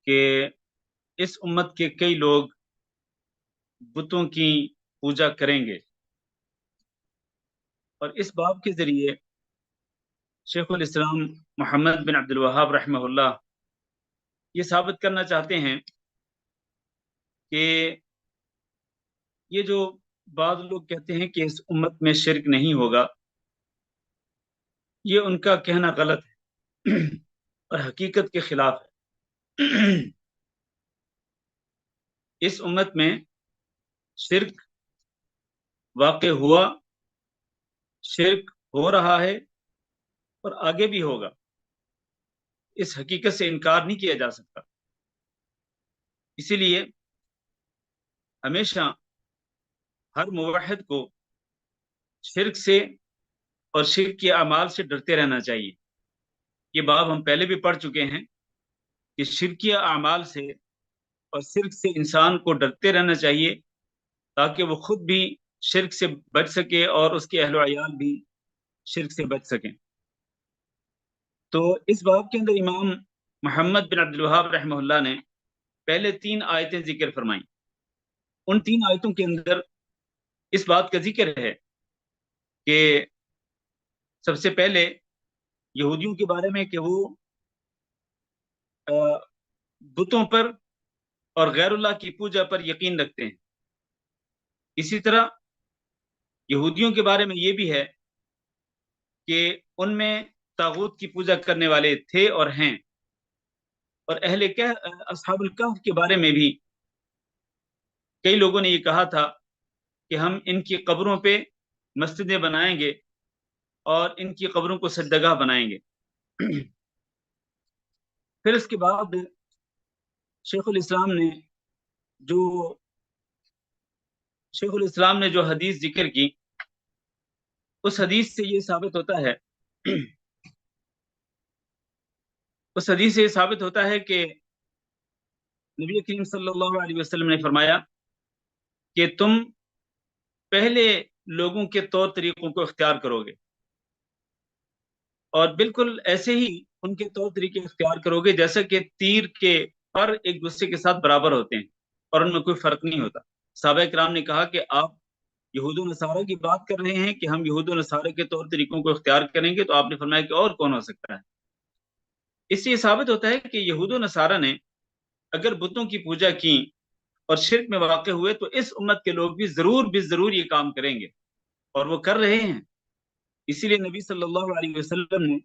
کہ اس امت کے کئی لوگ بتوں کی پوجا کریں گے، اور اس باب کے ذریعے شیخ الاسلام محمد بن عبد الوہاب رحمہ اللہ یہ ثابت کرنا چاہتے ہیں کہ یہ جو بعض لوگ کہتے ہیں کہ اس امت میں شرک نہیں ہوگا، یہ ان کا کہنا غلط ہے اور حقیقت کے خلاف ہے۔ اس امت میں شرک واقع ہوا، شرک ہو رہا ہے اور آگے بھی ہوگا، اس حقیقت سے انکار نہیں کیا جا سکتا۔ اسی لیے ہمیشہ ہر موحد کو شرک سے اور شرک کے اعمال سے ڈرتے رہنا چاہیے۔ یہ باب ہم پہلے بھی پڑھ چکے ہیں کہ شرکیہ اعمال سے اور شرک سے انسان کو ڈرتے رہنا چاہیے تاکہ وہ خود بھی شرک سے بچ سکے اور اس کے اہل و عیال بھی شرک سے بچ سکیں۔ تو اس باب کے اندر امام محمد بن عبد الوہاب رحمہ اللہ نے پہلے 3 آیتیں ذکر فرمائیں۔ ان 3 آیتوں کے اندر اس بات کا ذکر ہے کہ سب سے پہلے یہودیوں کے بارے میں کہ وہ بتوں پر اور غیر اللہ کی پوجا پر یقین رکھتے ہیں۔ اسی طرح یہودیوں کے بارے میں یہ بھی ہے کہ ان میں طاغوت کی پوجا کرنے والے تھے اور ہیں، اور اصحاب الکہف کے بارے میں بھی کئی لوگوں نے یہ کہا تھا کہ ہم ان کی قبروں پہ مسجدیں بنائیں گے اور ان کی قبروں کو سجدگاہ بنائیں گے۔ پھر اس کے بعد شیخ الاسلام نے جو حدیث ذکر کی، اس حدیث سے یہ ثابت ہوتا ہے کہ نبی کریم صلی اللہ علیہ وسلم نے فرمایا کہ تم پہلے لوگوں کے طور طریقوں کو اختیار کرو گے، اور بالکل ایسے ہی ان کے طور طریقے اختیار کرو گے جیسا کہ تیر کے پر ایک دوسرے کے ساتھ برابر ہوتے ہیں اور ان میں کوئی فرق نہیں ہوتا۔ صحابہ کرام نے کہا کہ آپ یہود و نصارہ کی بات کر رہے ہیں کہ ہم یہود و نصارہ کے طور طریقوں کو اختیار کریں گے، تو آپ نے فرمایا کہ اور کون ہو سکتا ہے؟ اس سے یہ ثابت ہوتا ہے کہ یہود و نصارہ نے اگر بتوں کی پوجا کی اور شرک میں واقع ہوئے تو اس امت کے لوگ بھی ضرور یہ کام کریں گے، اور وہ کر رہے ہیں۔ اسی لیے نبی صلی اللہ علیہ وسلم نے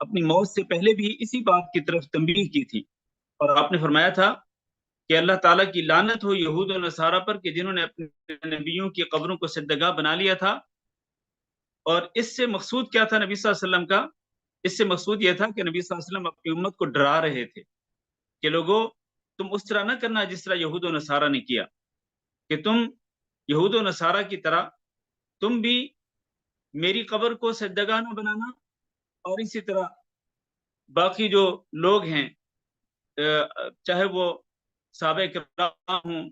اپنی موت سے پہلے بھی اسی بات کی طرف تنبیہ کی تھی، اور آپ نے فرمایا تھا کہ اللہ تعالیٰ کی لعنت ہو یہود و نصارہ پر کہ جنہوں نے اپنے نبیوں کی قبروں کو سجدگاہ بنا لیا تھا۔ اور اس سے مقصود کیا تھا نبی صلی اللہ علیہ وسلم کا؟ اس سے مقصود یہ تھا کہ نبی صلی اللہ علیہ وسلم اپنی امت کو ڈرا رہے تھے کہ لوگوں تم اس طرح نہ کرنا جس طرح یہود و نصارہ نے کیا، کہ تم یہود و نصارہ کی طرح تم بھی میری قبر کو سجدگاہ نہ بنانا، اور اسی طرح باقی جو لوگ ہیں چاہے وہ صحابہ کرام ہوں،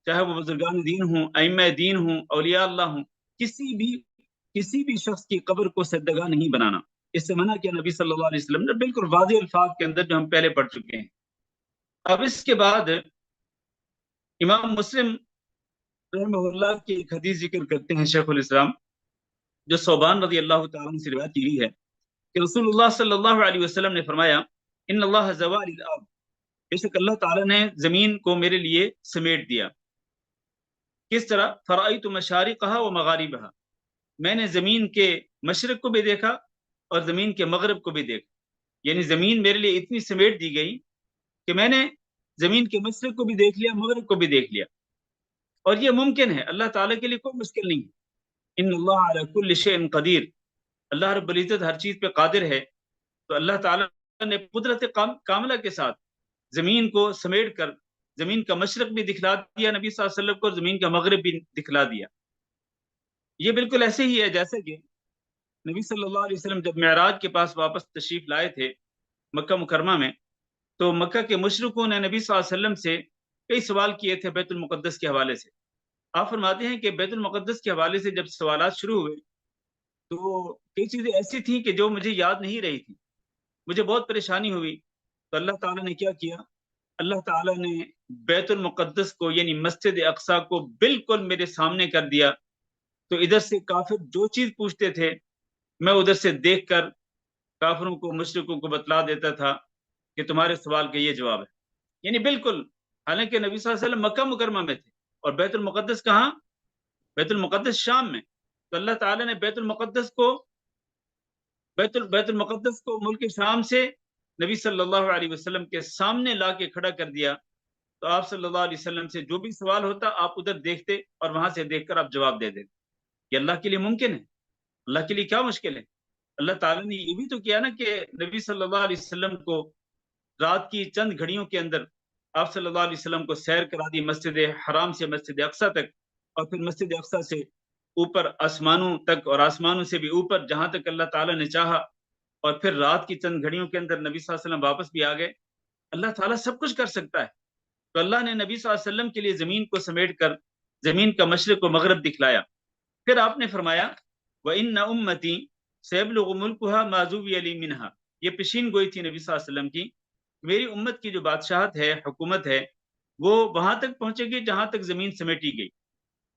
چاہے وہ بزرگان دین ہوں، ائمہ دین ہوں، اولیاء اللہ ہوں، کسی بھی شخص کی قبر کو سجدگاہ نہیں بنانا۔ اس سے منع کیا نبی صلی اللہ علیہ وسلم نے بالکل واضح الفاظ کے اندر جو ہم پہلے پڑھ چکے ہیں۔ اب اس کے بعد امام مسلم رحمہ اللہ کی ایک حدیث ذکر کرتے ہیں شیخ الاسلام، جو ثوبان رضی اللہ تعالیٰ عنہ سے روایت کی ہے کہ رسول اللہ صلی اللہ علیہ وسلم نے فرمایا ان اللہ زوال الارض، بے شک اللہ تعالیٰ نے زمین کو میرے لیے سمیٹ دیا۔ کس طرح؟ فرأیت مشارقها و مغاربها، میں نے زمین کے مشرق کو بھی دیکھا اور زمین کے مغرب کو بھی دیکھا، یعنی زمین میرے لیے اتنی سمیٹ دی گئی کہ میں نے زمین کے مشرق کو بھی دیکھ لیا، مغرب کو بھی دیکھ لیا، اور یہ ممکن ہے، اللہ تعالیٰ کے لیے کوئی مشکل نہیں ہے۔ ان اللہ علی کل شیء قدیر، اللہ رب العزت ہر چیز پہ قادر ہے۔ تو اللہ تعالیٰ نے قدرت کاملہ کے ساتھ زمین کو سمیٹ کر زمین کا مشرق بھی دکھلا دیا نبی صلی اللہ علیہ وسلم کو، اور زمین کا مغرب بھی دکھلا دیا۔ یہ بالکل ایسے ہی ہے جیسے کہ نبی صلی اللہ علیہ وسلم جب معراج کے پاس واپس تشریف لائے تھے مکہ مکرمہ میں، تو مکہ کے مشرکوں نے نبی صلی اللہ علیہ وسلم سے کئی سوال کیے تھے بیت المقدس کے حوالے سے۔ آپ فرماتے ہیں کہ بیت المقدس کے حوالے سے جب سوالات شروع ہوئے تو کئی چیزیں ایسی تھیں کہ جو مجھے یاد نہیں رہی تھی، مجھے بہت پریشانی ہوئی۔ تو اللہ تعالیٰ نے کیا کیا اللہ تعالیٰ نے بیت المقدس کو یعنی مسجد اقصی کو بالکل میرے سامنے کر دیا، تو ادھر سے کافر جو چیز پوچھتے تھے میں ادھر سے دیکھ کر کافروں کو مشرکوں کو بتلا دیتا تھا کہ تمہارے سوال کا یہ جواب ہے، یعنی بالکل۔ حالانکہ نبی صلی اللہ علیہ وسلم مکہ مکرمہ میں تھے اور بیت المقدس کہاں؟ بیت المقدس شام میں۔ تو اللہ تعالیٰ نے بیت المقدس کو ملک شام سے نبی صلی اللہ علیہ وسلم کے سامنے لا کے کھڑا کر دیا، تو آپ صلی اللہ علیہ وسلم سے جو بھی سوال ہوتا آپ ادھر دیکھتے اور وہاں سے دیکھ کر آپ جواب دے دیتے۔ یہ اللہ کے لیے ممکن ہے؟ اللہ کے لیے کیا مشکل ہے؟ اللہ تعالیٰ نے یہ بھی تو کیا نا کہ نبی صلی اللہ علیہ وسلم کو رات کی چند گھڑیوں کے اندر آپ صلی اللہ علیہ وسلم کو سیر کرا دی مسجد حرام سے مسجد اقصی تک، اور پھر مسجد اقصی سے اوپر آسمانوں تک، اور آسمانوں سے بھی اوپر جہاں تک اللہ تعالیٰ نے چاہا، اور پھر رات کی چند گھڑیوں کے اندر نبی صلی اللہ علیہ وسلم واپس بھی آ گئے۔ اللہ تعالیٰ سب کچھ کر سکتا ہے، تو اللہ نے نبی صلی اللہ علیہ وسلم کے لیے زمین کو سمیٹ کر زمین کا مشرق و مغرب دکھلایا۔ پھر آپ نے فرمایا وَإِنَّ أُمَّتِي سَيَبْلُغُ مُلْكُهَا مَا زُوِّيَ لِي مِنْهَا، یہ پیشین گوئی تھی نبی صلی اللہ علیہ وسلم کی، میری امت کی جو بادشاہت ہے، حکومت ہے، وہ وہاں تک پہنچے گی جہاں تک زمین سمیٹی گئی،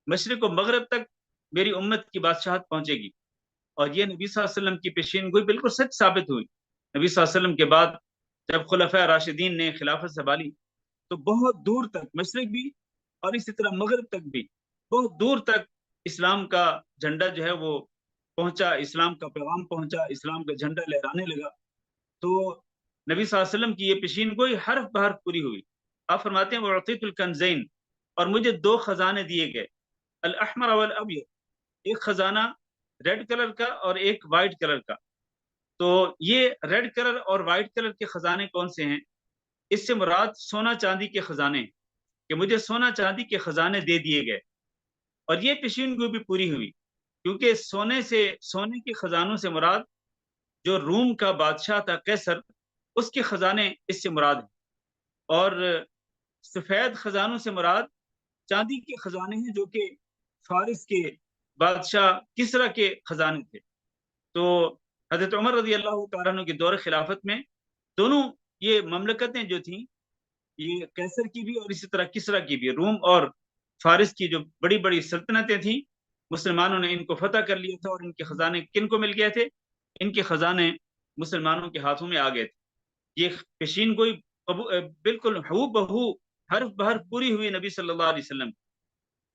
مشرق و مغرب تک میری امت کی بادشاہت پہنچے گی۔ اور یہ نبی صلی اللہ علیہ وسلم کی پیشین گوئی بالکل سچ ثابت ہوئی۔ نبی صلی اللہ علیہ وسلم کے بعد جب خلفائے راشدین نے خلافت سنبھالی تو بہت دور تک مشرق بھی اور اسی طرح مغرب تک بھی بہت دور تک اسلام کا جھنڈا جو ہے وہ پہنچا، اسلام کا پیغام پہنچا، اسلام کا جھنڈا لہرانے لگا۔ تو نبی صلی اللہ علیہ وسلم کی یہ پیشین گوئی حرف بحرف پوری ہوئی۔ آپ فرماتے ہیں وَأُعْطِيتُ الْكَنْزَيْنِ، اور مجھے 2 خزانے دیے گئے، الاحمر والابیض، ایک خزانہ ریڈ کلر کا اور ایک وائٹ کلر کا۔ تو یہ ریڈ کلر اور وائٹ کلر کے خزانے کون سے ہیں؟ اس سے مراد سونا چاندی کے خزانے ہیں، کہ مجھے سونا چاندی کے خزانے دے دیے گئے، اور یہ پیشین گوئی بھی پوری ہوئی، کیونکہ سونے کے خزانوں سے مراد جو روم کا بادشاہ تھا قیصر، اس کے خزانے اس سے مراد ہیں، اور سفید خزانوں سے مراد چاندی کے خزانے ہیں جو کہ فارس کے بادشاہ کسرا کے خزانے تھے۔ تو حضرت عمر رضی اللہ تعالیٰ عنہ کے دور خلافت میں دونوں یہ مملکتیں جو تھیں، یہ قیصر کی بھی اور اسی طرح کسرا کی بھی، روم اور فارس کی جو بڑی بڑی سلطنتیں تھیں، مسلمانوں نے ان کو فتح کر لیا تھا، اور ان کے خزانے کن کو مل گئے تھے؟ ان کے خزانے مسلمانوں کے ہاتھوں میں آ گئے تھے۔ یہ پیشین گوئی بالکل ہو بہو حرف بحرف پوری ہوئی نبی صلی اللہ علیہ وسلم۔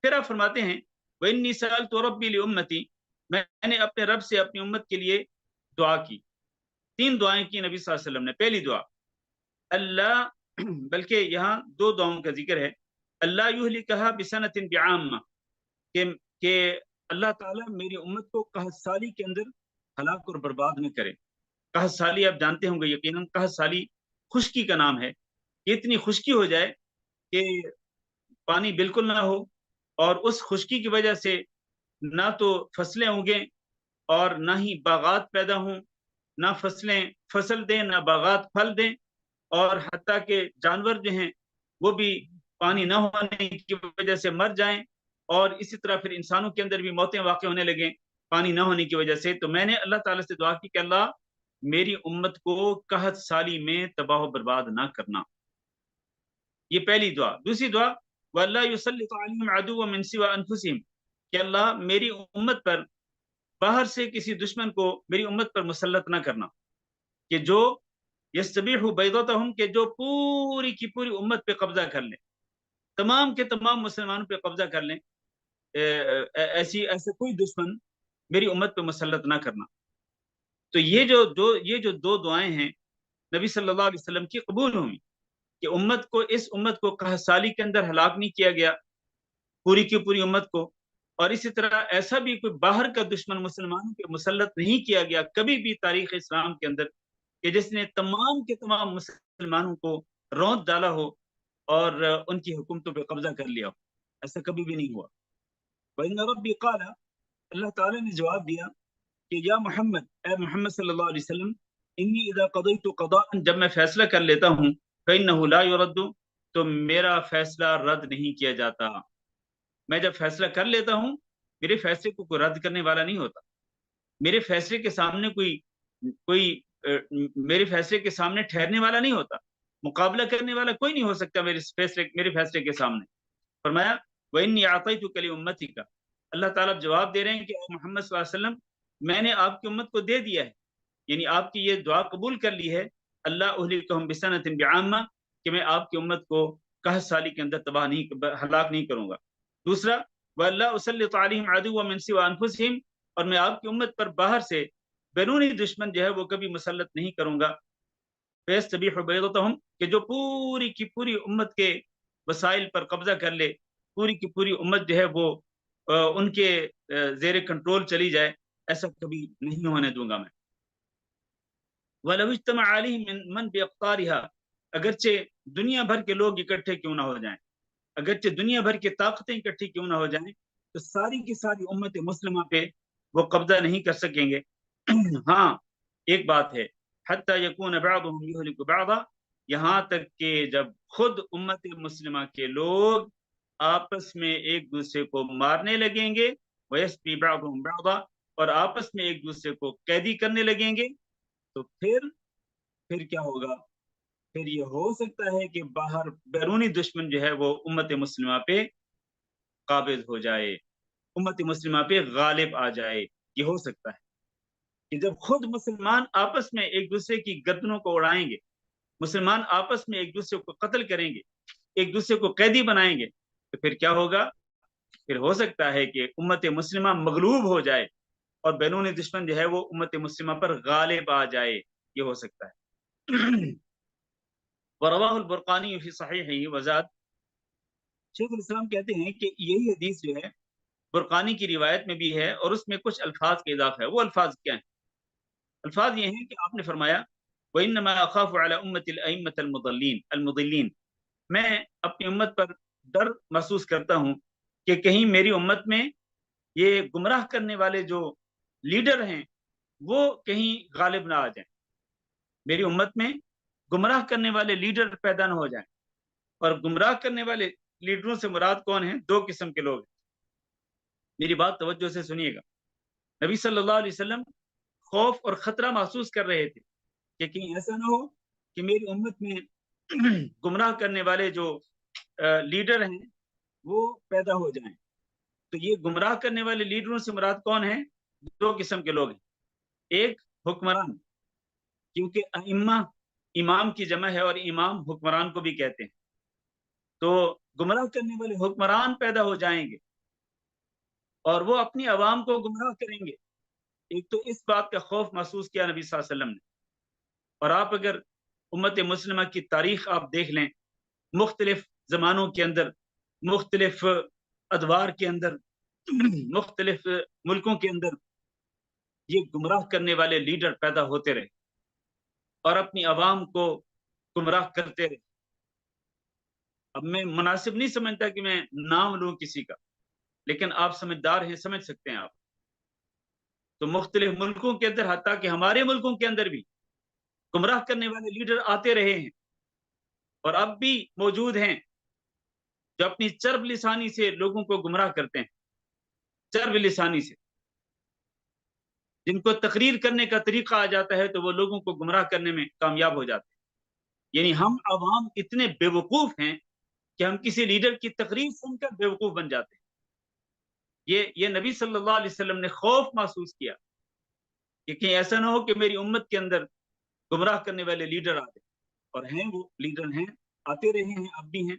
پھر آپ فرماتے ہیں وَإِنِّي سَأَلْتُ رَبِّي لِأُمَّتِي، میں نے اپنے رب سے اپنی امت کے لیے دعا کی۔ 3 دعائیں کی نبی صلی اللہ علیہ وسلم نے۔ پہلی دعا اللہ، بلکہ یہاں 2 دعاؤں کا ذکر ہے، اللہ یہلکھا بسنۃ بعامہ، کہ اللہ تعالیٰ میری امت کو قحط سالی کے اندر ہلاک اور برباد نہ کرے۔ قحط سالی آپ جانتے ہوں گے یقیناً، قحط سالی خشکی کا نام ہے، کہ اتنی خشکی ہو جائے کہ پانی بالکل نہ ہو، اور اس خشکی کی وجہ سے نہ تو فصلیں اگیں اور نہ ہی باغات پیدا ہوں، نہ فصلیں فصل دیں نہ باغات پھل دیں، اور حتیٰ کہ جانور جو ہیں وہ بھی پانی نہ ہونے کی وجہ سے مر جائیں، اور اسی طرح پھر انسانوں کے اندر بھی موتیں واقع ہونے لگیں پانی نہ ہونے کی وجہ سے۔ تو میں نے اللہ تعالیٰ سے دعا کی کہ اللہ میری امت کو قحط سالی میں تباہ و برباد نہ کرنا۔ یہ پہلی دعا۔ دوسری دعا وَأَلَّا يُسَلِّطَ عَلَيْهِمْ عَدُوًّا مِّن سِوَىٰ أَنفُسِهِمْ، کہ اللہ میری امت پر باہر سے کسی دشمن کو میری امت پر مسلط نہ کرنا، کہ جو یستبیح بیضتہم، کہ جو پوری کی پوری امت پہ قبضہ کر لیں، تمام کے تمام مسلمانوں پہ قبضہ کر لیں، ایسے کوئی دشمن میری امت پہ مسلط نہ کرنا۔ تو یہ جو 2 دعائیں ہیں نبی صلی اللہ علیہ وسلم کی قبول ہوئی، کہ اس امت کو قحط سالی کے اندر ہلاک نہیں کیا گیا، پوری کی پوری امت کو، اور اسی طرح ایسا بھی کوئی باہر کا دشمن مسلمانوں پہ مسلط نہیں کیا گیا کبھی بھی تاریخ اسلام کے اندر، کہ جس نے تمام کے تمام مسلمانوں کو رونت ڈالا ہو اور ان کی حکومتوں پہ قبضہ کر لیا ہو، ایسا کبھی بھی نہیں ہوا۔ وَإِنَّ رَبِّي قَالَ، اللہ تعالیٰ نے جواب دیا کہ یا محمد، اے محمد صلی اللہ علیہ وسلم، انی اذا قضیت قضاء، جب میں فیصلہ کر لیتا ہوں، فإنه لا يرد، تو میرا فیصلہ رد نہیں کیا جاتا۔ میں جب فیصلہ کر لیتا ہوں، میرے فیصلے کو کوئی رد کرنے والا نہیں ہوتا، میرے فیصلے کے سامنے کوئی میرے فیصلے کے سامنے ٹھہرنے والا نہیں ہوتا۔ مقابلہ کرنے والا کوئی نہیں ہو سکتا میرے فیصلے کے سامنے۔ فرمایا وَإِنِّي أَعْطَيْتُكَ لِأُمَّتِكَ، اللہ تعالیٰ جواب دے رہے ہیں کہ محمد صلی اللہ علیہ وسلم میں نے آپ کی امت کو دے دیا ہے، یعنی آپ کی یہ دعا قبول کر لی ہے، اللہ اہلکہم بسنۃ بعامہ، کہ میں آپ کی امت کو 1 سالی کے اندر ہلاک نہیں کروں گا۔ دوسرا وَأَلَّا أُسَلِّطَ عَلَيْهِمْ عَدُوًّا مِّن سِوَىٰ أَنفُسِهِمْ، اور میں آپ کی امت پر باہر سے بیرونی دشمن جو ہے وہ کبھی مسلط نہیں کروں گا۔ فَيَسْتَبِيحُ بَيْضَتَهُمْ، کہ جو پوری کی پوری امت کے وسائل پر قبضہ کر لے، پوری کی پوری امت جو ہے وہ ان کے زیر کنٹرول چلی جائے، ایسا کبھی نہیں ہونے دوں گا میں۔ وَلَوِ اجْتَمَعَ عَلَيْهِم مَّن بِأَقْطَارِهَا، اگرچہ دنیا بھر کے لوگ اکٹھے کیوں نہ ہو جائیں، اگرچہ دنیا بھر کی طاقتیں اکٹھی کیوں نہ ہو جائیں، تو ساری کی ساری امت مسلمہ پہ وہ قبضہ نہیں کر سکیں گے۔ ہاں ایک بات ہے، حتی یکون بعضهم یہلک بعضا، یہاں تک کہ جب خود امت مسلمہ کے لوگ آپس میں ایک دوسرے کو مارنے لگیں گے، ویسپی بعضهم بعضا، اور آپس میں ایک دوسرے کو قیدی کرنے لگیں گے، تو پھر کیا ہوگا؟ پھر یہ ہو سکتا ہے کہ باہر بیرونی دشمن جو ہے وہ امت مسلمہ پہ قابض ہو جائے، امت مسلمہ پہ غالب آ جائے، یہ ہو سکتا ہے کہ جب خود مسلمان آپس میں ایک دوسرے کی گردنوں کو اڑائیں گے، مسلمان آپس میں ایک دوسرے کو قتل کریں گے، ایک دوسرے کو قیدی بنائیں گے، تو پھر کیا ہوگا؟ پھر ہو سکتا ہے کہ امت مسلمہ مغلوب ہو جائے اور بیرونی دشمن جو ہے وہ امت مسلمہ پر غالب آ جائے، یہ ہو سکتا ہے۔ وَرَوَاهُ الْبُرْقَانِيُّ فِي صَحِيحِهِ وَزَادَ، شیخ الاسلام کہتے ہیں کہ یہی حدیث جو ہے برقانی کی روایت میں بھی ہے، اور اس میں کچھ الفاظ کے اضافہ ہے۔ وہ الفاظ کیا ہیں؟ الفاظ یہ ہیں کہ آپ نے فرمایا وَإِنَّمَا أَخَافُ عَلَى أُمَّةِ الْأَئِمَّةِ الْمُضِلِّينَ، میں اپنی امت پر ڈر محسوس کرتا ہوں کہ کہیں میری امت میں یہ گمراہ کرنے والے جو لیڈر ہیں وہ کہیں غالب نہ آ جائیں، میری امت میں گمراہ کرنے والے لیڈر پیدا نہ ہو جائیں۔ اور گمراہ کرنے والے لیڈروں سے مراد کون ہیں؟ 2 قسم کے لوگ ہیں، میری بات توجہ سے سنیے گا۔ نبی صلی اللہ علیہ وسلم خوف اور خطرہ محسوس کر رہے تھے کہ کہیں ایسا نہ ہو کہ میری امت میں گمراہ کرنے والے جو لیڈر ہیں وہ پیدا ہو جائیں۔ تو یہ گمراہ کرنے والے لیڈروں سے مراد کون ہیں؟ 2 قسم کے لوگ ہیں۔ ایک حکمران، کیونکہ ائمہ امام کی جمع ہے اور امام حکمران کو بھی کہتے ہیں، تو گمراہ کرنے والے حکمران پیدا ہو جائیں گے اور وہ اپنی عوام کو گمراہ کریں گے۔ ایک تو اس بات کا خوف محسوس کیا نبی صلی اللہ علیہ وسلم نے، اور آپ اگر امت مسلمہ کی تاریخ آپ دیکھ لیں، مختلف زمانوں کے اندر، مختلف ادوار کے اندر، مختلف ملکوں کے اندر یہ گمراہ کرنے والے لیڈر پیدا ہوتے رہے اور اپنی عوام کو گمراہ کرتے رہے۔ اب میں مناسب نہیں سمجھتا کہ میں نام لوں کسی کا، لیکن آپ سمجھدار ہیں، سمجھ سکتے ہیں آپ۔ تو مختلف ملکوں کے اندر، حتیٰ کہ ہمارے ملکوں کے اندر بھی گمراہ کرنے والے لیڈر آتے رہے ہیں اور اب بھی موجود ہیں، جو اپنی چرب لسانی سے لوگوں کو گمراہ کرتے ہیں، چرب لسانی سے، جن کو تقریر کرنے کا طریقہ آ جاتا ہے تو وہ لوگوں کو گمراہ کرنے میں کامیاب ہو جاتے ہیں۔ یعنی ہم عوام اتنے بے وقوف ہیں کہ ہم کسی لیڈر کی تقریر سن کر بے وقوف بن جاتے ہیں۔ یہ نبی صلی اللہ علیہ وسلم نے خوف محسوس کیا کہ کہیں ایسا نہ ہو کہ میری امت کے اندر گمراہ کرنے والے لیڈر آتے، اور ہیں وہ لیڈر ہیں، آتے رہے ہیں، اب بھی ہیں۔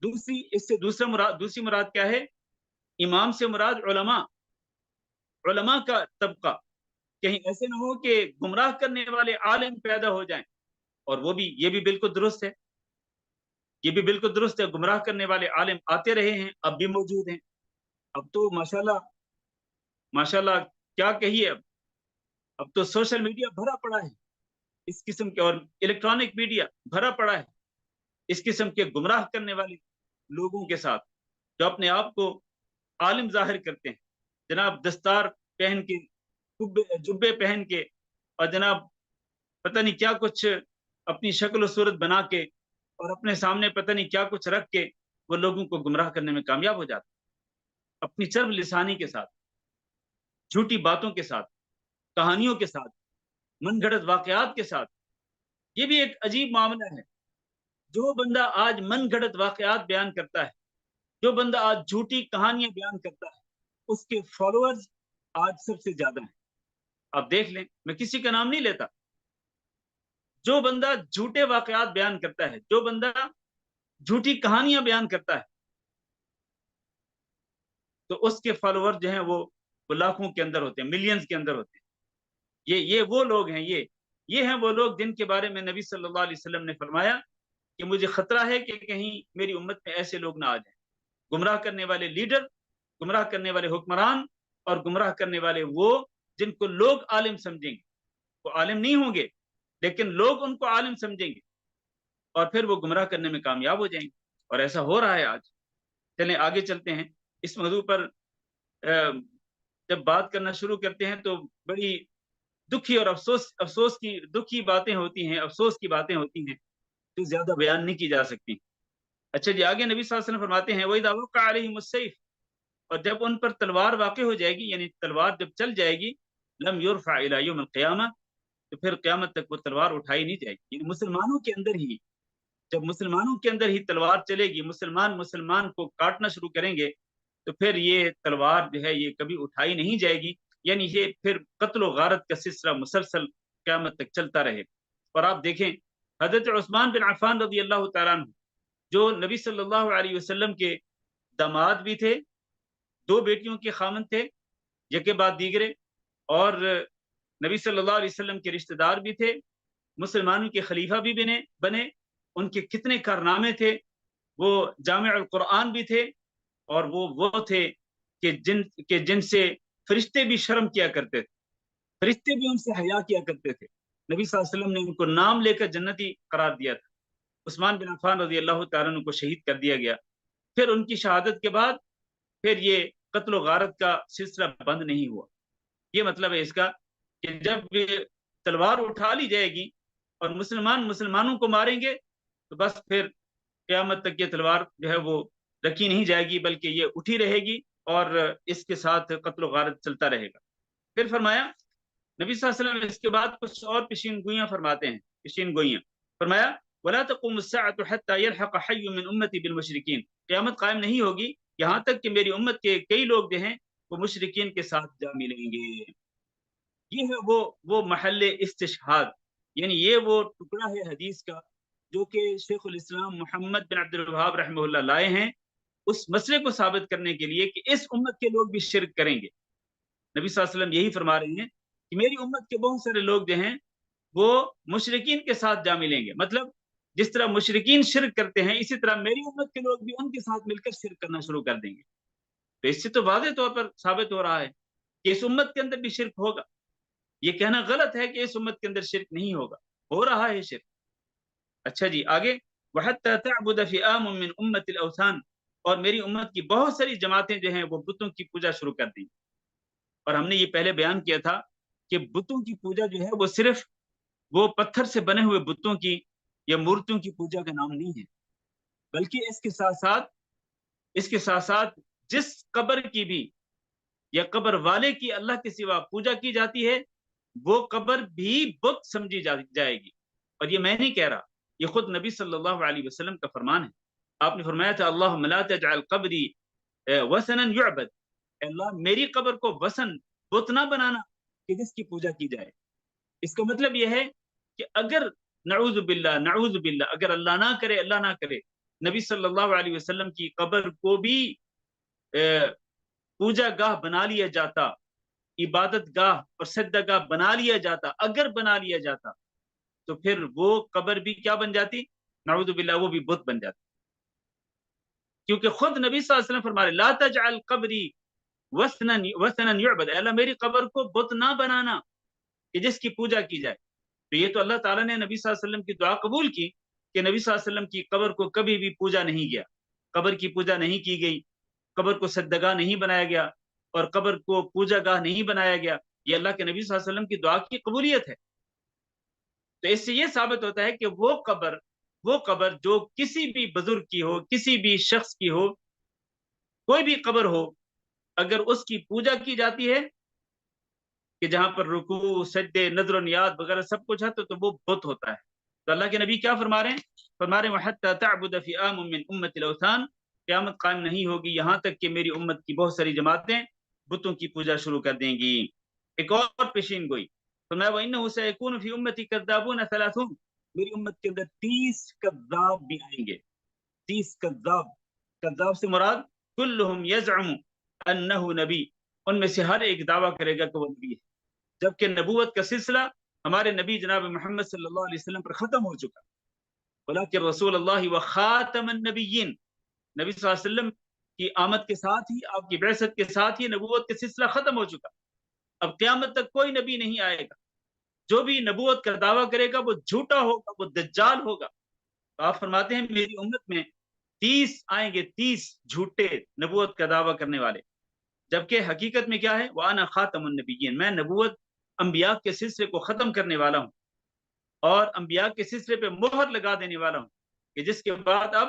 دوسری مراد کیا ہے؟ امام سے مراد علماء کا طبقہ، کہیں ایسے نہ ہو کہ گمراہ کرنے والے عالم پیدا ہو جائیں، اور یہ بھی بالکل درست ہے، یہ بھی بالکل درست ہے، گمراہ کرنے والے عالم آتے رہے ہیں، اب بھی موجود ہیں۔ اب تو ماشاءاللہ کیا کہیے، اب تو سوشل میڈیا بھرا پڑا ہے اس قسم کے، اور الیکٹرانک میڈیا بھرا پڑا ہے اس قسم کے گمراہ کرنے والے لوگوں کے ساتھ، جو اپنے آپ کو عالم ظاہر کرتے ہیں، جناب دستار پہن کے، جبے پہن کے، اور جناب پتہ نہیں کیا کچھ اپنی شکل و صورت بنا کے اور اپنے سامنے پتہ نہیں کیا کچھ رکھ کے وہ لوگوں کو گمراہ کرنے میں کامیاب ہو جاتے ہیں، اپنی چرب لسانی کے ساتھ، جھوٹی باتوں کے ساتھ، کہانیوں کے ساتھ، من گھڑت واقعات کے ساتھ۔ یہ بھی ایک عجیب معاملہ ہے جو بندہ آج من گھڑت واقعات بیان کرتا ہے، جو بندہ آج جھوٹی کہانیاں بیان کرتا ہے، اس کے فالوورز آج سب سے زیادہ ہیں. آپ دیکھ لیں، میں کسی کا نام نہیں لیتا. جو بندہ جھوٹے واقعات بیان کرتا ہے، جو بندہ جھوٹی کہانیاں بیان کرتا ہے، تو اس کے فالوور جو ہیں وہ لاکھوں کے اندر ہوتے ہیں، ملینز کے اندر ہوتے ہیں. یہ وہ لوگ ہیں، یہ ہیں وہ لوگ جن کے بارے میں نبی صلی اللہ علیہ وسلم نے فرمایا کہ مجھے خطرہ ہے کہ کہیں میری امت میں ایسے لوگ نہ آ جائیں، گمراہ کرنے والے لیڈر، گمراہ کرنے والے حکمران، اور گمراہ کرنے والے وہ جن کو لوگ عالم سمجھیں گے. وہ عالم نہیں ہوں گے لیکن لوگ ان کو عالم سمجھیں گے اور پھر وہ گمراہ کرنے میں کامیاب ہو جائیں گے. اور ایسا ہو رہا ہے آج. چلیں آگے چلتے ہیں. اس موضوع پر جب بات کرنا شروع کرتے ہیں تو بڑی دکھی اور افسوس کی دکھی باتیں ہوتی ہیں، افسوس کی باتیں ہوتی ہیں جو زیادہ بیان نہیں کی جا سکتی. اچھا جی، آگے نبی صلی اللہ علیہ وسلم فرماتے ہیں وَإِذَا وَقَعَ عَلَيْهِمُ السَّيْفُ، اور جب ان پر تلوار واقع ہو جائے گی، یعنی تلوار جب چل جائے گی، لم يرفع الى يوم القیامہ، تو پھر قیامت تک وہ تلوار اٹھائی نہیں جائے گی. یعنی مسلمانوں کے اندر ہی، جب مسلمانوں کے اندر ہی تلوار چلے گی، مسلمان کو کاٹنا شروع کریں گے، تو پھر یہ تلوار جو ہے یہ کبھی اٹھائی نہیں جائے گی. یعنی یہ پھر قتل و غارت کا سلسلہ مسلسل قیامت تک چلتا رہے. اور آپ دیکھیں حضرت عثمان بن عفان رضی اللہ تعالیٰ عنہ، جو نبی صلی اللہ علیہ وسلم کے داماد بھی تھے، 2 بیٹیوں کے خامند تھے یکے بعد دیگرے، اور نبی صلی اللہ علیہ وسلم کے رشتہ دار بھی تھے، مسلمانوں کے خلیفہ بھی بنے. ان کے کتنے کارنامے تھے. وہ جامع القرآن بھی تھے، اور وہ تھے کہ جن سے فرشتے بھی شرم کیا کرتے تھے، فرشتے بھی ان سے حیا کیا کرتے تھے. نبی صلی اللہ علیہ وسلم نے ان کو نام لے کر جنتی قرار دیا تھا. عثمان بن عفان رضی اللہ تعالیٰ عنہ کو شہید کر دیا گیا. پھر ان کی شہادت کے بعد پھر یہ قتل و غارت کا سلسلہ بند نہیں ہوا. یہ مطلب ہے اس کا کہ جب تلوار اٹھا لی جائے گی اور مسلمانوں کو ماریں گے، تو بس پھر قیامت تک یہ تلوار جو ہے وہ رکھی نہیں جائے گی، بلکہ یہ اٹھی رہے گی اور اس کے ساتھ قتل و غارت چلتا رہے گا. پھر فرمایا نبی صلی اللہ علیہ وسلم اس کے بعد کچھ اور پیشین گوئیاں فرماتے ہیں. پیشین گوئیاں فرمایا وَلَا تَقُومُ السَّاعَةُ حَتَّى يَلْحَقَ حَيٌّ مِّنْ أُمَّتِي بِالْمُشْرِكِينَ، قیامت قائم نہیں ہوگی یہاں تک کہ میری امت کے کئی لوگ جو ہیں وہ مشرکین کے ساتھ جا ملیں گے. یہ ہے وہ محل استشہاد، یعنی یہ وہ ٹکڑا ہے حدیث کا جو کہ شیخ الاسلام محمد بن عبد الوہاب رحمہ اللہ لائے ہیں اس مسئلے کو ثابت کرنے کے لیے کہ اس امت کے لوگ بھی شرک کریں گے. نبی صلی اللہ علیہ وسلم یہی فرما رہے ہیں کہ میری امت کے بہت سارے لوگ جو ہیں وہ مشرکین کے ساتھ جا ملیں گے. مطلب جس طرح مشرکین شرک کرتے ہیں، اسی طرح میری امت کے لوگ بھی ان کے ساتھ مل کر شرک کرنا شروع کر دیں گے. تو اس سے تو واضح طور پر ثابت ہو رہا ہے کہ اس امت کے اندر بھی شرک ہوگا. یہ کہنا غلط ہے کہ اس امت کے اندر شرک نہیں ہوگا، ہو رہا ہے شرک. اچھا جی آگے وَحَتَّى تَعْبُدَ فِئَامٌ مِّنْ أُمَّةِ الْأَوْثَانِ، اور میری امت کی بہت ساری جماعتیں جو ہیں وہ بتوں کی پوجا شروع کر دیں. اور ہم نے یہ پہلے بیان کیا تھا کہ بتوں کی پوجا جو ہے وہ صرف وہ پتھر سے بنے ہوئے بتوں کی یا مورتوں کی پوجا کا نام نہیں ہے، بلکہ اس کے ساتھ ساتھ جس قبر کی بھی یا قبر والے کی اللہ کے سوا پوجا کی جاتی ہے وہ قبر بھی بت سمجھی جائے گی. اور یہ میں نہیں کہہ رہا، یہ خود نبی صلی اللہ علیہ وسلم کا فرمان ہے. آپ نے فرمایا تھا اللہم لا تجعل قبری وثنا یعبد، اللہ میری قبر کو وثن بت نہ بنانا کہ جس کی پوجا کی جائے. اس کا مطلب یہ ہے کہ اگر نعوذ باللہ اگر اللہ نہ کرے نبی صلی اللہ علیہ وسلم کی قبر کو بھی پوجا گاہ بنا لیا جاتا، عبادت گاہ اور سجدہ گاہ بنا لیا جاتا، اگر بنا لیا جاتا تو پھر وہ قبر بھی کیا بن جاتی؟ نعوذ باللہ وہ بھی بت بن جاتی. کیونکہ خود نبی صلی اللہ علیہ وسلم فرما رہے لا تجعل قبری وثنا یعبد، اللہ میری قبر کو بت نہ بنانا کہ جس کی پوجا کی جائے. تو یہ تو اللہ تعالیٰ نے نبی صلی اللہ علیہ وسلم کی دعا قبول کی کہ نبی صلی اللہ علیہ وسلم کی قبر کو کبھی بھی پوجا نہیں گیا، قبر کی پوجا نہیں کی گئی، قبر کو سجدہ گاہ نہیں بنایا گیا اور قبر کو پوجا گاہ نہیں بنایا گیا. یہ اللہ کے نبی صلی اللہ علیہ وسلم کی دعا کی قبولیت ہے. تو اس سے یہ ثابت ہوتا ہے کہ وہ قبر جو کسی بھی بزرگ کی ہو، کسی بھی شخص کی ہو، کوئی بھی قبر ہو، اگر اس کی پوجا کی جاتی ہے کہ جہاں پر رکوع، سجدے، نظر و نیاز وغیرہ سب کچھ ہے تو وہ بت ہوتا ہے. تو اللہ کے نبی کیا فرما رہے ہیں؟ فرما رہے ہیں وَحَتَّى تَعْبُدَ فِئَامٌ مِّنْ أُمَّةِ الْأَوْثَانِ، قیامت قائم نہیں ہوگی یہاں تک کہ میری امت کی بہت ساری جماعتیں بتوں کی پوجا شروع کر دیں گی۔ ایک اور پیشین گوئی فرمایا وَإِنَّهُ سَيَكُونُ فِي أُمَّتِي كَذَّابُونَ ثَلَاثُونَ، میری امت کے اندر 30 کذاب بھی آئیں گے، 30 کذاب۔ کذاب سے مراد کلہم یزعم انہ نبی، ان میں سے ہر ایک دعویٰ کرے گا کہ وہ نبی ہے، جبکہ نبوت کا سلسلہ ہمارے نبی جناب محمد صلی اللہ علیہ وسلم پر ختم ہو چکا، ولیکن رسول اللہ و خاتم النبیین، نبی صلی اللہ علیہ وسلم کی آمد کے ساتھ ہی، آپ کی بعثت کے ساتھ ہی نبوت کا سلسلہ ختم ہو چکا۔ اب قیامت تک کوئی نبی نہیں آئے گا، جو بھی نبوت کا دعویٰ کرے گا وہ جھوٹا ہوگا، وہ دجال ہوگا۔ تو آپ فرماتے ہیں میری امت میں 30 آئیں گے، 30 جھوٹے نبوت کا دعویٰ کرنے والے، جبکہ حقیقت میں کیا ہے؟ وَأَنَا خَاتَمُ النَّبِيِّينَ، میں نبوت انبیاء کے سلسلے کو ختم کرنے والا ہوں اور انبیاء کے سلسلے پہ مہر لگا دینے والا ہوں کہ جس کے بعد اب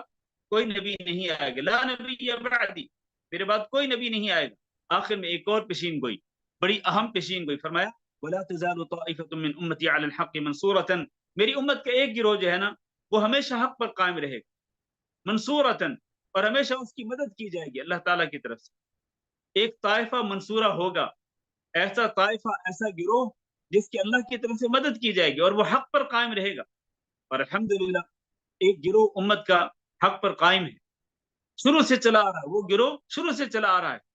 کوئی نبی نہیں آئے گا، لا نبی بعدی، میرے بعد کوئی نبی نہیں آئے گا۔ آخر میں ایک اور پیشین گوئی، بڑی اہم پیشین گوئی، فرمایا وَلَا تَزَالُ طَائِفَةٌ مِّنْ أُمَّتِي عَلَى الْحَقِّ مَنْصُورَةً، میری امت کا ایک گروہ جو ہے نا وہ ہمیشہ حق پر قائم رہے گا، منصورتاً، اور ہمیشہ اس کی مدد کی جائے گی اللہ تعالیٰ کی طرف سے۔ ایک طائفہ منصورہ ہوگا، ایسا طائفہ، ایسا گروہ جس کی اللہ کی طرف سے مدد کی جائے گی اور وہ حق پر قائم رہے گا۔ اور الحمدللہ ایک گروہ امت کا حق پر قائم ہے، شروع سے چلا آ رہا ہے، وہ گروہ شروع سے چلا آ رہا ہے۔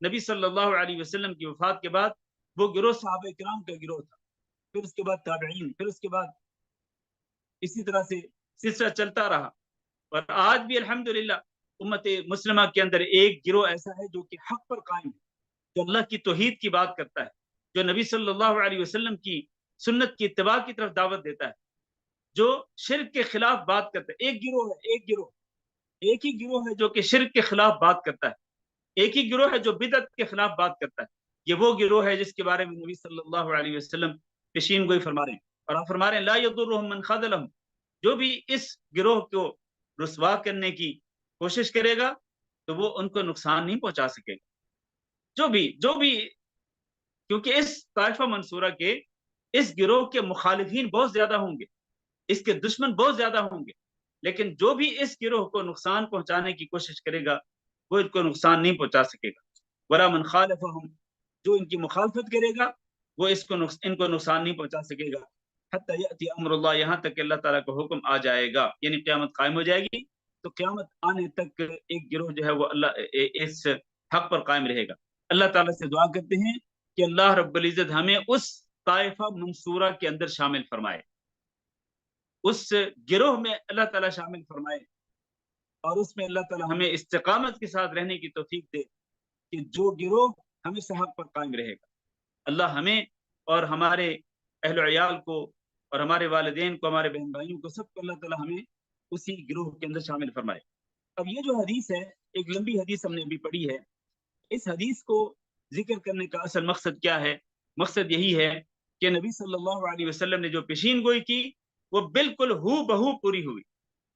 نبی صلی اللہ علیہ وسلم کی وفات کے بعد وہ گروہ صحابہ کرام کا گروہ تھا، پھر اس کے بعد تابعین، پھر اس کے بعد اسی طرح سے سلسلہ چلتا رہا۔ اور آج بھی الحمدللہ امت مسلمہ کے اندر ایک گروہ ایسا ہے جو کہ حق پر قائم ہے، جو اللہ کی توحید کی بات کرتا ہے، جو نبی صلی اللہ علیہ وسلم کی سنت کی اتباع کی طرف دعوت دیتا ہے، جو شرک کے خلاف بات کرتا ہے۔ ایک گروہ ہے، ایک گروہ، ایک ہی گروہ ہے جو کہ شرک کے خلاف بات کرتا ہے، ایک ہی گروہ ہے جو بدعت کے خلاف بات کرتا ہے۔ یہ وہ گروہ ہے جس کے بارے میں نبی صلی اللہ علیہ وسلم پیشین گوئی فرما رہے ہیں، اور آپ فرما رہے ہیں لا یضرهم من خذلهم، جو بھی اس گروہ کو رسوا کرنے کی کوشش کرے گا تو وہ ان کو نقصان نہیں پہنچا سکے گا۔ جو بھی کیونکہ اس طائفہ منصورہ کے، اس گروہ کے مخالفین بہت زیادہ ہوں گے، اس کے دشمن بہت زیادہ ہوں گے، لیکن جو بھی اس گروہ کو نقصان پہنچانے کی کوشش کرے گا وہ ان کو نقصان نہیں پہنچا سکے گا۔ وَلَا مَنْ خَالَفَهُمْ، جو ان کی مخالفت کرے گا وہ ان کو نقصان نہیں پہنچا سکے گا۔ حتی یأتی امر اللہ، یہاں تک کہ اللہ تعالیٰ کا حکم آ جائے گا، یعنی قیامت قائم ہو جائے گی، تو قیامت آنے تک ایک گروہ جو ہے وہ اللہ اس حق پر قائم رہے گا۔ اللہ تعالیٰ سے دعا کرتے ہیں کہ اللہ رب العزت ہمیں اس طائفہ منصورہ کے اندر شامل فرمائے، اس گروہ میں اللہ تعالیٰ شامل فرمائے، اور اس میں اللہ تعالیٰ ہمیں استقامت کے ساتھ رہنے کی توفیق دے کہ جو گروہ ہمیشہ حق پر قائم رہے گا۔ اللہ ہمیں اور ہمارے اہل و عیال کو اور ہمارے والدین کو، ہمارے بہن بھائیوں کو، سب کو اللہ تعالیٰ ہمیں اسی گروہ کے اندر شامل فرمائے۔ اب یہ جو حدیث ہے، ایک لمبی حدیث ہم نے ابھی پڑھی ہے، اس حدیث کو ذکر کرنے کا اصل مقصد کیا ہے؟ مقصد یہی ہے کہ نبی صلی اللہ علیہ وسلم نے جو پیشین گوئی کی وہ بالکل ہو بہو پوری ہوئی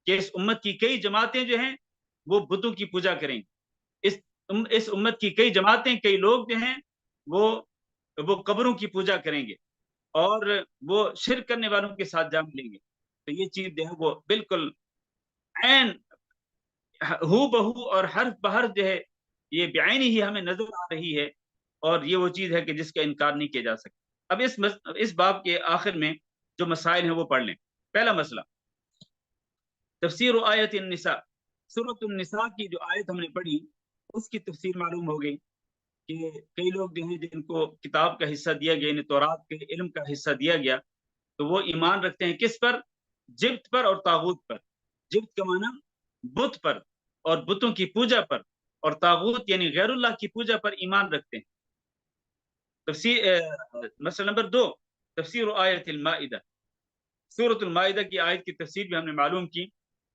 کہ اس امت کی کئی جماعتیں جو ہیں وہ بتوں کی پوجا کریں گے، اس امت کی کئی جماعتیں، کئی لوگ جو ہیں وہ قبروں کی پوجا کریں گے اور وہ شرک کرنے والوں کے ساتھ جا ملیں گے۔ تو یہ چیز جو ہے وہ بالکل عین ہو بہو اور حرف بحرف جو ہے یہ بعینی ہی ہمیں نظر آ رہی ہے، اور یہ وہ چیز ہے کہ جس کا انکار نہیں کیا جا سکتا۔ اب اس باب کے آخر میں جو مسائل ہیں وہ پڑھ لیں۔ پہلا مسئلہ تفسیر آیت النساء، سورۃ النساء کی جو آیت ہم نے پڑھی اس کی تفسیر معلوم ہو گئی کہ کئی لوگ جو ہیں جن کو کتاب کا حصہ دیا گیا، یعنی تورات کے علم کا حصہ دیا گیا، تو وہ ایمان رکھتے ہیں کس پر؟ جبت پر اور طاغوت پر۔ جبت کا معنی بت پر اور بتوں کی پوجا پر، اور طاغوت یعنی غیر اللہ کی پوجا پر ایمان رکھتے ہیں۔ مسئلہ نمبر 2، تفسیر آیت المائدہ، سورۃ المائدہ کی آیت کی تفسیر بھی ہم نے معلوم کی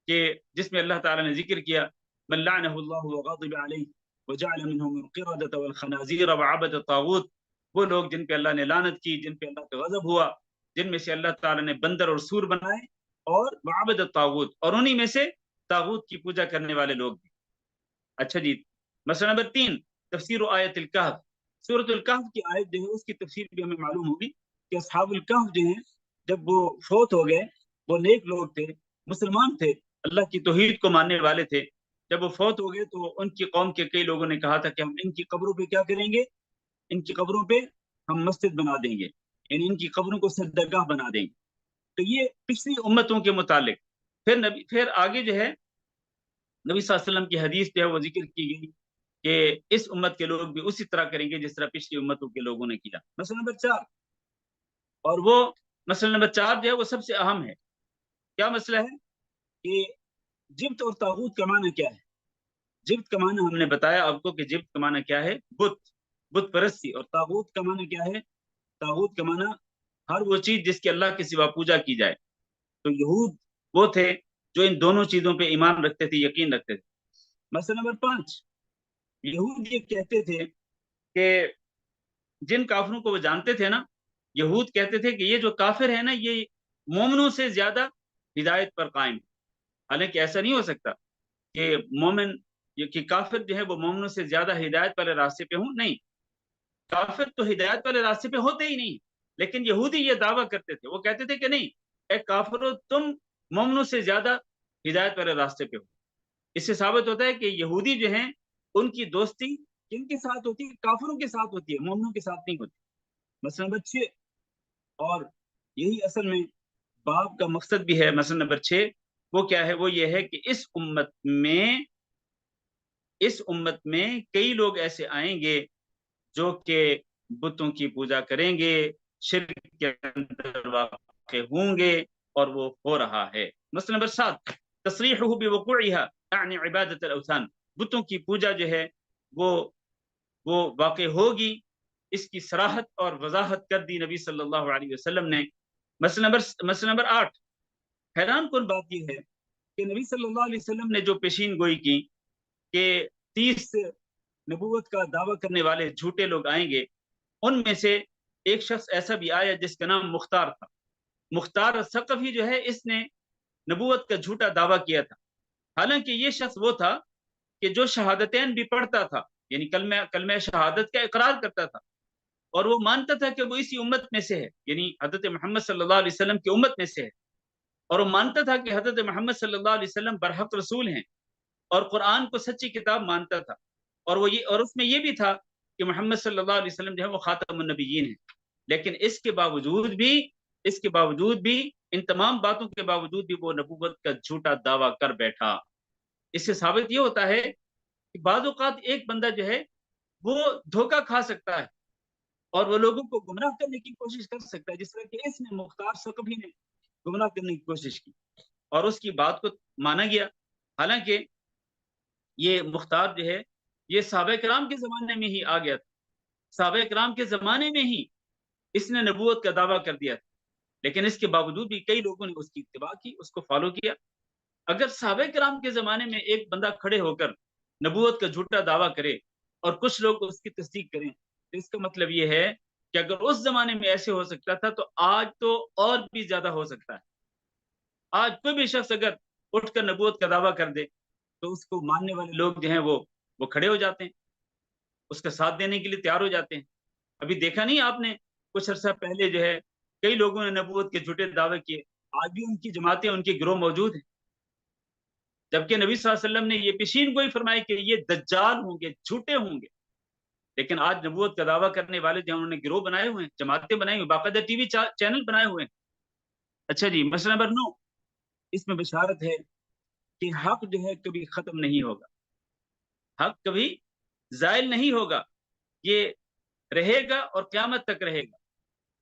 کہ جس میں اللہ تعالیٰ نے ذکر کیا من لعنہ اللہ وغضب علیہ وجعل منهم القردۃ والخنازیر وعبد الطاغوت، وہ لوگ جن پہ اللہ نے لعنت کی، جن پہ اللہ کا غضب ہوا، جن میں سے اللہ تعالیٰ نے بندر اور سور بنائے، اور وعبد الطاغوت، اور انہی میں سے طاغوت کی پوجا کرنے والے لوگ بھی۔ اچھا جی، مسئلہ نمبر 3، تفسیر آیت الکہف، سورۃ الکہف کی آیت جو ہے اس کی تفسیر بھی ہمیں معلوم ہوگی کہ اصحاب الکہف جو ہیں جب وہ فوت ہو گئے وہ نیک لوگ تھے، مسلمان تھے، اللہ کی توحید کو ماننے والے تھے. جب وہ فوت ہو گئے تو ان کی قوم کے کئی لوگوں نے کہا تھا کہ ہم ان کی قبروں پہ کیا کریں گے، ان کی قبروں پہ ہم مسجد بنا دیں گے، یعنی ان کی قبروں کو سجدگاہ بنا دیں گے. تو یہ پچھلی امتوں کے متعلق. پھر آگے جو ہے نبی صلی اللہ علیہ وسلم کی حدیث جو ہے وہ ذکر کی گئی کہ اس امت کے لوگ بھی اسی طرح کریں گے جس طرح پچھلی امتوں کے لوگوں نے کیا. مسئلہ نمبر 4، اور وہ مسئلہ نمبر 4 جو ہے وہ سب سے اہم ہے. کیا مسئلہ ہے کہ جبت اور طاغوت کا معنی کیا ہے. جبت کا معنی ہم نے بتایا آپ کو کہ جبت کا معنی کیا ہے، بت پرستی. اور طاغوت کا معنی کیا ہے، طاغوت کا معنی ہر وہ چیز جس کے اللہ کے سوا پوجا کی جائے. تو یہود وہ تھے جو ان دونوں چیزوں پہ ایمان رکھتے تھے، یقین رکھتے تھے. مسئلہ نمبر 5، یہود یہ کہتے تھے کہ جن کافروں کو وہ جانتے تھے نا، یہود کہتے تھے کہ یہ جو کافر ہے نا یہ مومنوں سے زیادہ ہدایت پر قائم ہے. حالانکہ ایسا نہیں ہو سکتا کہ مومن کہ کافر جو ہے وہ مومنوں سے زیادہ ہدایت والے راستے پہ ہوں. نہیں، کافر تو ہدایت والے راستے پہ ہوتے ہی نہیں. لیکن یہودی یہ دعویٰ کرتے تھے، وہ کہتے تھے کہ نہیں اے کافرو، تم مومنوں سے زیادہ ہدایت والے راستے پہ ہو. اس سے ثابت ہوتا ہے کہ یہودی جو ہیں ان کی دوستی کن کے ساتھ ہوتی ہے، کافروں کے ساتھ ہوتی ہے، مومنوں کے ساتھ نہیں ہوتی. مسئلہ نمبر 6، اور یہی اصل میں باب کا مقصد بھی ہے. مسئلہ نمبر 6 وہ کیا ہے، وہ یہ ہے کہ اس امت میں کئی لوگ ایسے آئیں گے جو کہ بتوں کی پوجا کریں گے، شرک کے اندر واقع ہوں گے، اور وہ ہو رہا ہے. مسئلہ نمبر 7، تصریحہ بوقوعها یعنی عبادت الاوثان. بتوں کی پوجا جو ہے وہ واقع ہوگی، اس کی صراحت اور وضاحت کر دی نبی صلی اللہ علیہ وسلم نے. مسئلہ نمبر 8، حیران کن بات یہ ہے کہ نبی صلی اللہ علیہ وسلم نے جو پیشین گوئی کی کہ 30 نبوت کا دعویٰ کرنے والے جھوٹے لوگ آئیں گے، ان میں سے ایک شخص ایسا بھی آیا جس کا نام مختار تھا. مختار الثقفی جو ہے اس نے نبوت کا جھوٹا دعویٰ کیا تھا. حالانکہ یہ شخص وہ تھا کہ جو شہادتین بھی پڑھتا تھا، یعنی کلمہ شہادت کا اقرار کرتا تھا، اور وہ مانتا تھا کہ وہ اسی امت میں سے ہے، یعنی حضرت محمد صلی اللہ علیہ وسلم کی امت میں سے ہے. اور وہ مانتا تھا کہ حضرت محمد صلی اللہ علیہ وسلم برحق رسول ہیں، اور قرآن کو سچی کتاب مانتا تھا. اور اس میں یہ بھی تھا کہ محمد صلی اللہ علیہ وسلم جو ہے وہ خاتم النبیین ہیں. لیکن اس کے باوجود بھی ان تمام باتوں کے باوجود بھی وہ نبوت کا جھوٹا دعویٰ کر بیٹھا. اس سے ثابت یہ ہوتا ہے کہ بعض اوقات ایک بندہ جو ہے وہ دھوکہ کھا سکتا ہے اور وہ لوگوں کو گمراہ کرنے کی کوشش کر سکتا ہے، جس طرح کہ اس نے مختار ثقفی نے گمراہ کرنے کی کوشش کی اور اس کی بات کو مانا گیا. حالانکہ یہ مختار جو ہے یہ صحابہ کرام کے زمانے میں ہی آ گیا تھا. صحابہ کرام کے زمانے میں ہی اس نے نبوت کا دعویٰ کر دیا تھا، لیکن اس کے باوجود بھی کئی لوگوں نے اس کی اتباع کی، اس کو فالو کیا. اگر صحابہ کرام کے زمانے میں ایک بندہ کھڑے ہو کر نبوت کا جھوٹا دعویٰ کرے اور کچھ لوگ اس کی تصدیق کریں، تو اس کا مطلب یہ ہے کہ اگر اس زمانے میں ایسے ہو سکتا تھا تو آج تو اور بھی زیادہ ہو سکتا ہے. آج کوئی بھی شخص اگر اٹھ کر نبوت کا دعویٰ کر دے تو اس کو ماننے والے لوگ جو ہیں وہ کھڑے ہو جاتے ہیں، اس کا ساتھ دینے کے لیے تیار ہو جاتے ہیں. ابھی دیکھا نہیں آپ نے کچھ عرصہ پہلے جو ہے کئی لوگوں نے نبوت کے جھوٹے دعوے کیے، آج بھی ان کی جماعتیں ان کے گروہ موجود ہیں. جبکہ نبی صلی اللہ علیہ وسلم نے یہ پیشین گوئی فرمائی کہ یہ دجال ہوں گے، جھوٹے ہوں گے. لیکن آج نبوت کا دعویٰ کرنے والے جو انہوں نے گروہ بنائے ہوئے ہیں، جماعتیں بنائی ہوئی، باقاعدہ ٹی وی چینل بنائے ہوئے ہیں. اچھا جی، مسئلہ نمبر 9، اس میں بشارت ہے کہ حق جو ہے کبھی ختم نہیں ہوگا، حق کبھی زائل نہیں ہوگا، یہ رہے گا اور قیامت تک رہے گا.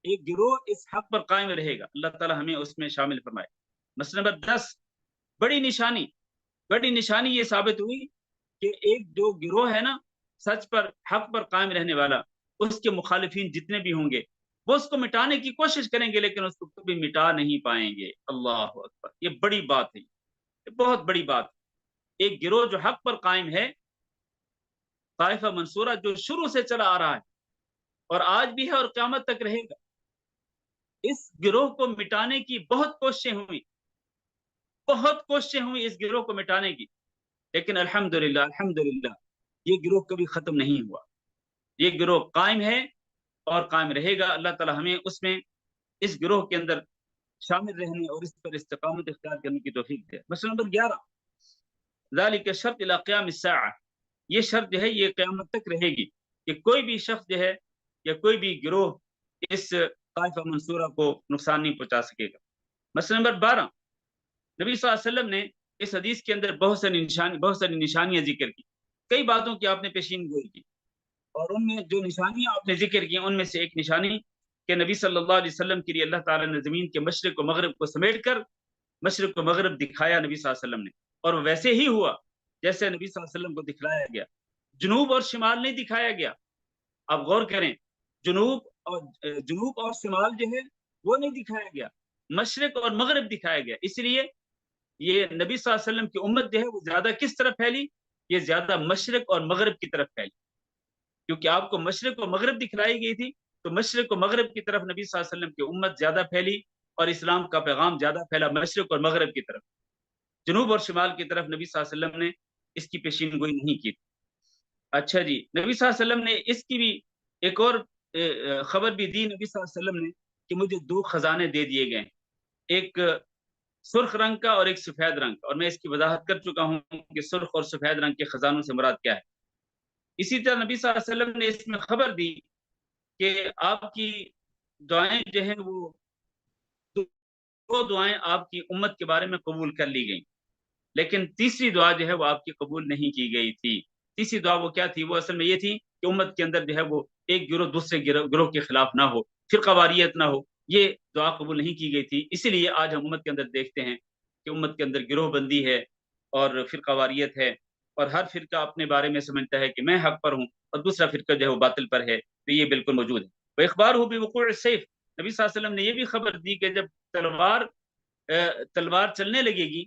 ایک گروہ اس حق پر قائم رہے گا، اللہ تعالی ہمیں اس میں شامل فرمائے. مسئلہ نمبر 10، بڑی نشانی یہ ثابت ہوئی کہ ایک جو گروہ ہے نا سچ پر، حق پر قائم رہنے والا، اس کے مخالفین جتنے بھی ہوں گے وہ اس کو مٹانے کی کوشش کریں گے لیکن اس کو کبھی مٹا نہیں پائیں گے. اللہ اکبر، یہ بڑی بات ہے، یہ بہت بڑی بات. ایک گروہ جو حق پر قائم ہے، طائفہ منصورہ، جو شروع سے چلا آ رہا ہے اور آج بھی ہے اور قیامت تک رہے گا، اس گروہ کو مٹانے کی بہت کوششیں ہوئی اس گروہ کو مٹانے کی، لیکن الحمدللہ یہ گروہ کبھی ختم نہیں ہوا. یہ گروہ قائم ہے اور قائم رہے گا. اللہ تعالی ہمیں اس گروہ کے اندر شامل رہنے اور اس پر استقامت اختیار کرنے کی توفیق دے۔ مسئلہ نمبر 11، ذالک شرط الی قیام الساعہ، یہ شرط جو ہے یہ قیامت تک رہے گی کہ کوئی بھی شخص جو ہے یا کوئی بھی گروہ اس طائفہ منصورہ کو نقصان نہیں پہنچا سکے گا۔ مسئلہ نمبر 12، نبی صلی اللہ علیہ وسلم نے اس حدیث کے اندر بہت ساری نشانیاں ذکر کی، کئی باتوں کی آپ نے پیشین گوئی کی، اور ان میں جو نشانیاں آپ نے ذکر کی ان میں سے ایک نشانی کہ نبی صلی اللہ علیہ وسلم کے لیے اللہ تعالیٰ نے زمین کے مشرق و مغرب کو سمیٹ کر مشرق و مغرب دکھایا نبی صلی اللہ علیہ وسلم نے، اور ویسے ہی ہوا جیسے نبی صلی اللہ علیہ وسلم کو دکھلایا گیا، جنوب اور شمال نہیں دکھایا گیا۔ آپ غور کریں، جنوب اور شمال جو ہے وہ نہیں دکھایا گیا، مشرق اور مغرب دکھایا گیا۔ اس لیے یہ نبی صلی اللہ علیہ وسلم کی امت جو ہے وہ زیادہ کس طرف پھیلی؟ یہ زیادہ مشرق اور مغرب کی طرف پھیلی، کیونکہ آپ کو مشرق و مغرب دکھلائی گئی تھی، تو مشرق و مغرب کی طرف نبی صلی اللہ علیہ وسلم کی امت زیادہ پھیلی اور اسلام کا پیغام زیادہ پھیلا مشرق اور مغرب کی طرف۔ جنوب اور شمال کی طرف نبی صلی اللہ علیہ وسلم نے اس کی پیشین گوئی نہیں کی۔ اچھا جی، نبی صلی اللہ علیہ وسلم نے اس کی بھی ایک اور خبر بھی دی نبی صلی اللہ علیہ وسلم نے کہ مجھے 2 خزانے دے دیے گئے، ایک سرخ رنگ کا اور ایک سفید رنگ کا، اور میں اس کی وضاحت کر چکا ہوں کہ سرخ اور سفید رنگ کے خزانوں سے مراد کیا ہے۔ اسی طرح نبی صلی اللہ علیہ وسلم نے اس میں خبر دی کہ آپ کی دعائیں جو ہیں وہ 2 دعائیں آپ کی امت کے بارے میں قبول کر لی گئیں، لیکن تیسری دعا جو ہے وہ آپ کی قبول نہیں کی گئی تھی۔ تیسری دعا وہ کیا تھی؟ وہ اصل میں یہ تھی کہ امت کے اندر جو ہے وہ ایک گروہ دوسرے گروہ کے خلاف نہ ہو، فرقہ واریت نہ ہو، یہ دعا قبول نہیں کی گئی تھی۔ اسی لیے آج ہم امت کے اندر دیکھتے ہیں کہ امت کے اندر گروہ بندی ہے اور فرقہ واریت ہے، اور ہر فرقہ اپنے بارے میں سمجھتا ہے کہ میں حق پر ہوں اور دوسرا فرقہ جو ہے وہ باطل پر ہے، تو یہ بالکل موجود ہے۔ وہ اخبار ہو بوقوع السیف، نبی صلی اللہ علیہ وسلم نے یہ بھی خبر دی کہ جب تلوار چلنے لگے گی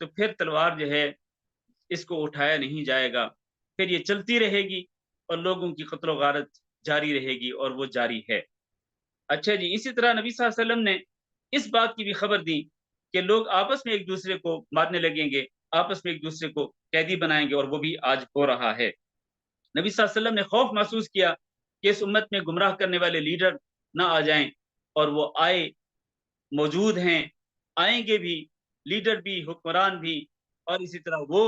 تو پھر تلوار جو ہے اس کو اٹھایا نہیں جائے گا، پھر یہ چلتی رہے گی اور لوگوں کی قتل و غارت جاری رہے گی، اور وہ جاری ہے۔ اچھا جی، اسی طرح نبی صلی اللہ علیہ وسلم نے اس بات کی بھی خبر دی کہ لوگ آپس میں ایک دوسرے کو مارنے لگیں گے، آپس میں ایک دوسرے کو قیدی بنائیں گے، اور وہ بھی آج ہو رہا ہے۔ نبی صلی اللہ علیہ وسلم نے خوف محسوس کیا کہ اس امت میں گمراہ کرنے والے لیڈر نہ آ جائیں، اور وہ آئے، موجود ہیں، آئیں گے بھی، لیڈر بھی، حکمران بھی، اور اسی طرح وہ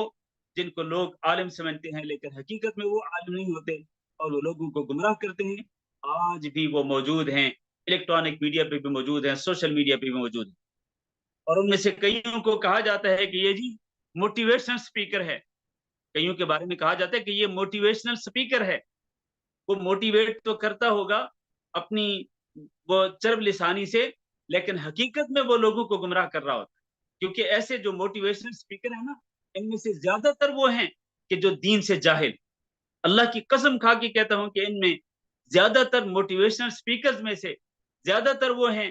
جن کو لوگ عالم سمجھتے ہیں لیکن حقیقت میں وہ عالم نہیں ہوتے اور وہ لوگوں کو گمراہ کرتے ہیں، آج بھی وہ موجود ہیں، الیکٹرانک میڈیا پہ بھی موجود ہیں، سوشل میڈیا پہ بھی موجود ہیں، اور ان میں سے کئیوں کو کہا جاتا ہے کہ یہ جی موٹیویشنل سپیکر ہے، کئیوں کے بارے میں کہا جاتا ہے کہ یہ موٹیویشنل سپیکر ہے، وہ موٹیویٹ تو کرتا ہوگا اپنی وہ چرب لسانی سے، لیکن حقیقت میں وہ لوگوں کو گمراہ کر رہا ہوتا ہے، کیونکہ ایسے جو موٹیویشنل سپیکر ہیں نا، ان میں سے زیادہ تر وہ ہیں کہ جو دین سے جاہل، اللہ کی قسم کھا کے کہتا ہوں کہ ان میں زیادہ تر موٹیویشنل سپیکرز میں سے زیادہ تر وہ ہیں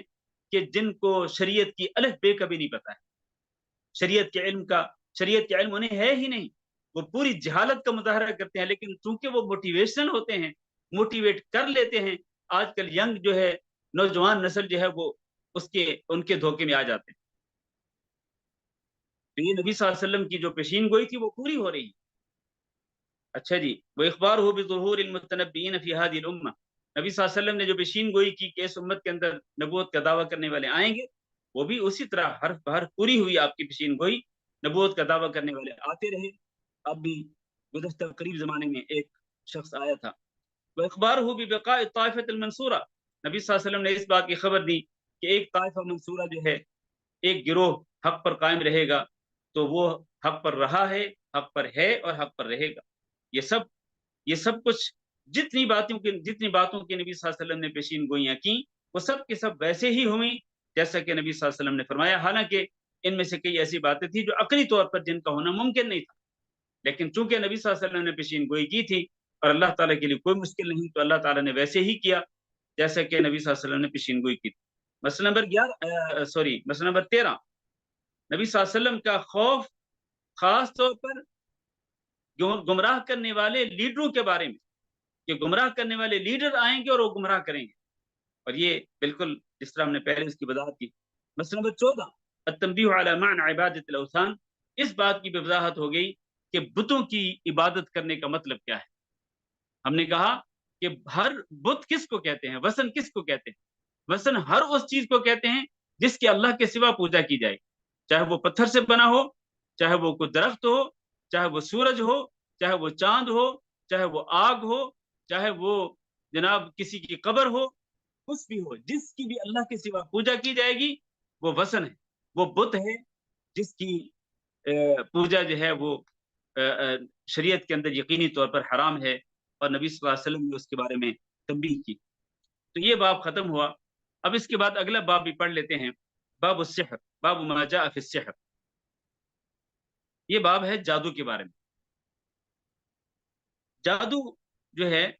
کہ جن کو شریعت کی الف بے کا بھی نہیں پتا ہے، شریعت کے علم انہیں ہے ہی نہیں، وہ پوری جہالت کا مظاہرہ کرتے ہیں، لیکن چونکہ وہ موٹیویشنل ہوتے ہیں، موٹیویٹ کر لیتے ہیں، آج کل ینگ جو ہے، نوجوان نسل جو ہے وہ ان کے دھوکے میں آ جاتے ہیں۔ تو یہ نبی صلی اللہ علیہ وسلم کی جو پیشین گوئی تھی وہ پوری ہو رہی ہے۔ اچھا جی، وہ اخبار ہو بظہور المتنبئین فی ہذہ الامہ، نبی صلی اللہ علیہ وسلم نے جو پیشین گوئی کی کہ اس امت کے اندر نبوت کا دعویٰ کرنے والے آئیں گے، وہ بھی اسی طرح حرف بہر پوری ہوئی آپ کی پیشین گوئی، نبوت کا دعویٰ کرنے والے آتے رہے۔ اب بھی گزشتہ قریب زمانے میں ایک شخص آیا تھا۔ وہ اخبار ہو ببقاء الطائفۃ المنصورہ، نبی صلی اللہ علیہ وسلم نے اس بات کی خبر دی کہ ایک طائفہ منصورہ جو ہے، ایک گروہ حق پر قائم رہے گا، تو وہ حق پر رہا ہے، حق پر ہے اور حق پر رہے گا۔ یہ سب کچھ جتنی باتوں کی نبی صلی اللہ علیہ وسلم نے پیشین گوئیاں کی، وہ سب کے سب ویسے ہی ہوئیں جیسا کہ نبی صلی اللہ علیہ وسلم نے فرمایا، حالانکہ ان میں سے کئی ایسی باتیں تھیں جو عقلی طور پر جن کا ہونا ممکن نہیں تھا، لیکن چونکہ نبی صلی اللہ علیہ وسلم نے پیشین گوئی کی تھی اور اللہ تعالیٰ کے لیے کوئی مشکل نہیں، تو اللہ تعالیٰ نے ویسے ہی کیا جیسا کہ نبی صلی اللہ علیہ وسلم نے پیشین گوئی کی تھی۔ مسئلہ نمبر 13، نبی صلی اللہ علیہ وسلم کا خوف خاص طور پر گمراہ کرنے والے لیڈروں کے بارے میں، کہ گمراہ کرنے والے لیڈر آئیں گے اور وہ گمراہ کریں گے، اور یہ بالکل جس طرح ہم نے پہلے اس کی وضاحت کی۔ مسئلہ نمبر 14، التنبیہ علی معنی عبادت الاوثان، اس بات کی وضاحت ہو گئی کہ بتوں کی عبادت کرنے کا مطلب کیا ہے۔ ہم نے کہا کہ ہر بت کس کو کہتے ہیں، وثن کس کو کہتے ہیں؟ وثن ہر اس چیز کو کہتے ہیں جس کی اللہ کے سوا پوجا کی جائے، چاہے وہ پتھر سے بنا ہو، چاہے وہ کوئی درخت ہو، چاہے وہ سورج ہو، چاہے وہ چاند ہو، چاہے وہ آگ ہو، چاہے وہ جناب کسی کی قبر ہو، کچھ بھی ہو، جس کی بھی اللہ کے سوا پوجا کی جائے گی وہ وثن ہے، وہ بت ہے، جس کی پوجا جو ہے وہ شریعت کے اندر یقینی طور پر حرام ہے، اور نبی صلی اللہ علیہ وسلم نے اس کے بارے میں تنبیہ کی۔ تو یہ باب ختم ہوا۔ اب اس کے بعد اگلا باب بھی پڑھ لیتے ہیں، باب السحر، باب ما جاء فی السحر۔ یہ باب ہے جادو کے بارے میں۔ جادو جو ہے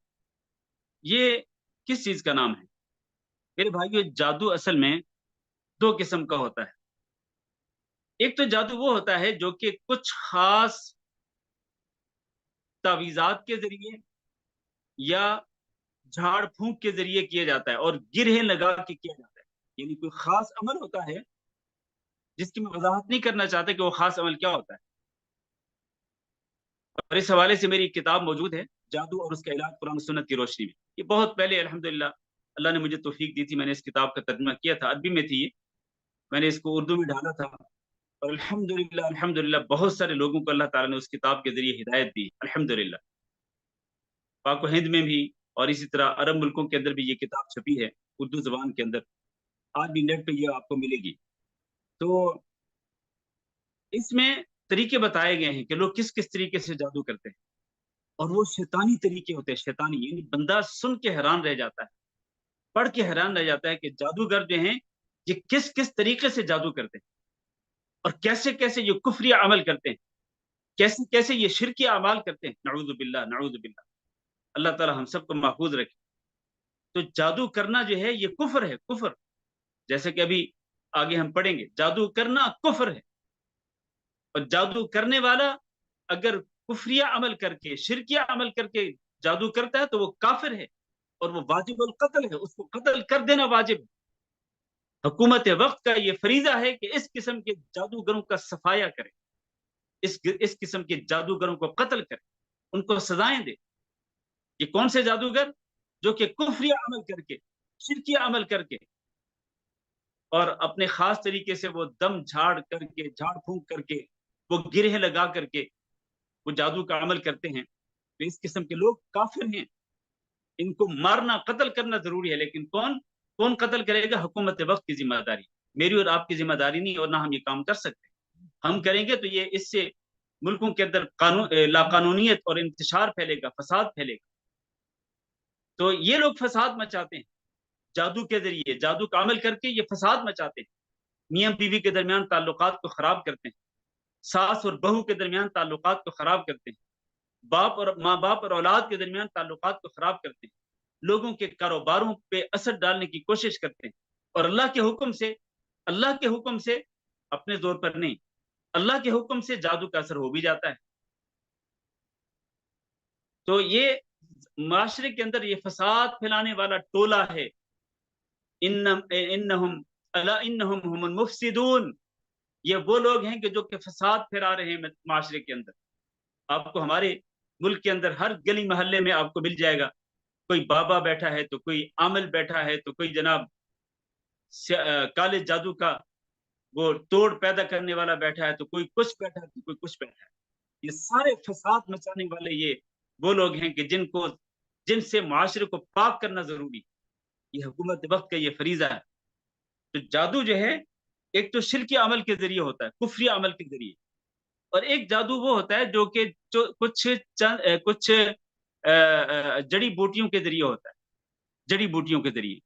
یہ کس چیز کا نام ہے؟ میرے بھائیو، جادو اصل میں دو قسم کا ہوتا ہے۔ ایک تو جادو وہ ہوتا ہے جو کہ کچھ خاص تعویذات کے ذریعے یا جھاڑ پھونک کے ذریعے کیا جاتا ہے اور گرہیں لگا کے کیا جاتا ہے، یعنی کوئی خاص عمل ہوتا ہے جس کی میں وضاحت نہیں کرنا چاہتا کہ وہ خاص عمل کیا ہوتا ہے، اور اس حوالے سے میری کتاب موجود ہے، جادو اور اس کا علاج قرآن و سنت کی روشنی میں۔ یہ بہت پہلے الحمدللہ اللہ نے مجھے توفیق دی تھی، میں نے اس کتاب کا ترجمہ کیا تھا، عربی میں تھی یہ، میں نے اس کو اردو میں ڈالا تھا، اور الحمدللہ بہت سارے لوگوں کو اللہ تعالیٰ نے اس کتاب کے ذریعے ہدایت دی، الحمدللہ۔ پاک و ہند میں بھی اور اسی طرح عرب ملکوں کے اندر بھی یہ کتاب چھپی ہے اردو زبان کے اندر، آج بھی نیٹ پہ یہ آپ کو ملے گی۔ تو اس میں طریقے بتائے گئے ہیں کہ لوگ کس کس طریقے سے جادو کرتے ہیں، اور وہ شیطانی طریقے ہوتے ہیں، شیطانی، یعنی بندہ سن کے حیران رہ جاتا ہے، پڑھ کے حیران رہ جاتا ہے کہ جادوگر جو ہیں یہ کس کس طریقے سے جادو کرتے ہیں، اور کیسے کیسے یہ کفری عمل کرتے ہیں، کیسے کیسے یہ شرکی اعمال کرتے ہیں، نعوذ باللہ نعوذ باللہ، اللہ تعالی ہم سب کو محفوظ رکھے۔ تو جادو کرنا جو ہے یہ کفر ہے، کفر، جیسے کہ ابھی آگے ہم پڑھیں گے، جادو کرنا کفر ہے، اور جادو کرنے والا اگر کفریہ عمل کر کے، شرکیہ عمل کر کے جادو کرتا ہے تو وہ کافر ہے، اور وہ واجب القتل ہے، اس کو قتل کر دینا واجب ہے۔ حکومت وقت کا یہ فریضہ ہے کہ اس قسم کے جادوگروں کا صفایا کرے، اس قسم کے جادوگروں کو قتل کرے، ان کو سزائیں دے۔ یہ کون سے جادوگر؟ جو کہ کفری عمل کر کے، شرکی عمل کر کے، اور اپنے خاص طریقے سے وہ دم جھاڑ کر کے، جھاڑ پھونک کر کے، وہ گرہ لگا کر کے وہ جادو کا عمل کرتے ہیں، تو اس قسم کے لوگ کافر ہیں، ان کو مارنا، قتل کرنا ضروری ہے۔ لیکن کون قتل کرے گا؟ حکومت وقت کی ذمہ داری، میری اور آپ کی ذمہ داری نہیں، اور نہ ہم یہ کام کر سکتے۔ ہم کریں گے تو یہ اس سے ملکوں کے اندر لا قانونیت اور انتشار پھیلے گا، فساد پھیلے گا۔ تو یہ لوگ فساد مچاتے ہیں جادو کے ذریعے، جادو کا عمل کر کے یہ فساد مچاتے ہیں، میاں بیوی کے درمیان تعلقات کو خراب کرتے ہیں، ساس اور بہو کے درمیان تعلقات کو خراب کرتے ہیں، ماں باپ اور اولاد کے درمیان تعلقات کو خراب کرتے ہیں، لوگوں کے کاروباروں پہ اثر ڈالنے کی کوشش کرتے ہیں، اور اللہ کے حکم سے اپنے زور پر نہیں، اللہ کے حکم سے جادو کا اثر ہو بھی جاتا ہے۔ تو یہ معاشرے کے اندر یہ فساد پھیلانے والا ٹولہ ہے، انہم هم المفسدون، یہ وہ لوگ ہیں کہ فساد پھیلا رہے ہیں معاشرے کے اندر۔ آپ کو ہمارے ملک کے اندر ہر گلی محلے میں آپ کو مل جائے گا، کوئی بابا بیٹھا ہے تو کوئی عامل بیٹھا ہے تو کوئی جناب کالے جادو کا وہ توڑ پیدا کرنے والا بیٹھا ہے، تو کوئی کچھ بیٹھا ہے تو کوئی کچھ بیٹھا ہے۔ یہ سارے فساد مچانے والے یہ وہ لوگ ہیں کہ جن سے معاشرے کو پاک کرنا ضروری، یہ حکومت وقت کا یہ فریضہ ہے۔ تو جادو جو ہے ایک تو شرکی عمل کے ذریعے ہوتا ہے، کفری عمل کے ذریعے، اور ایک جادو وہ ہوتا ہے جو کہ کچھ جڑی بوٹیوں کے ذریعے ہوتا ہے، جڑی بوٹیوں کے ذریعے۔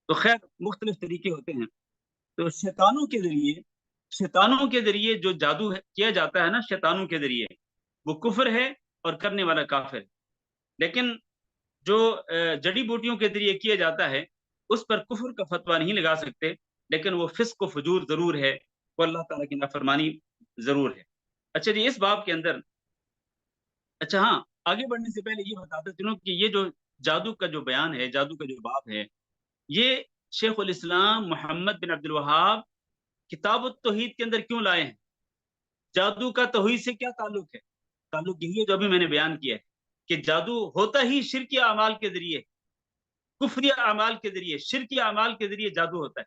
تو خیر مختلف طریقے ہوتے ہیں۔ تو شیطانوں کے ذریعے جو جادو کیا جاتا ہے نا، شیطانوں کے ذریعے، وہ کفر ہے اور کرنے والا کافر ہے۔ لیکن جو جڑی بوٹیوں کے ذریعے کیا جاتا ہے اس پر کفر کا فتویٰ نہیں لگا سکتے، لیکن وہ فسق و فجور ضرور ہے، وہ اللہ تعالیٰ کی نافرمانی ضرور ہے۔ اچھا جی، اس باب کے اندر، اچھا ہاں، آگے بڑھنے سے پہلے یہ بتاتا چلوں کہ یہ جو جادو کا جو بیان ہے، جادو کا جو باب ہے، یہ شیخ الاسلام محمد بن عبد الوہاب کتاب التوحید کے اندر کیوں لائے ہیں؟ جادو کا توحید سے کیا تعلق ہے؟ تعلق یہی ہے جو ابھی میں نے بیان کیا ہے کہ جادو ہوتا ہی شرکی اعمال کے ذریعے، کفری اعمال کے ذریعے، شرکی اعمال کے ذریعے جادو ہوتا ہے۔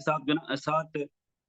7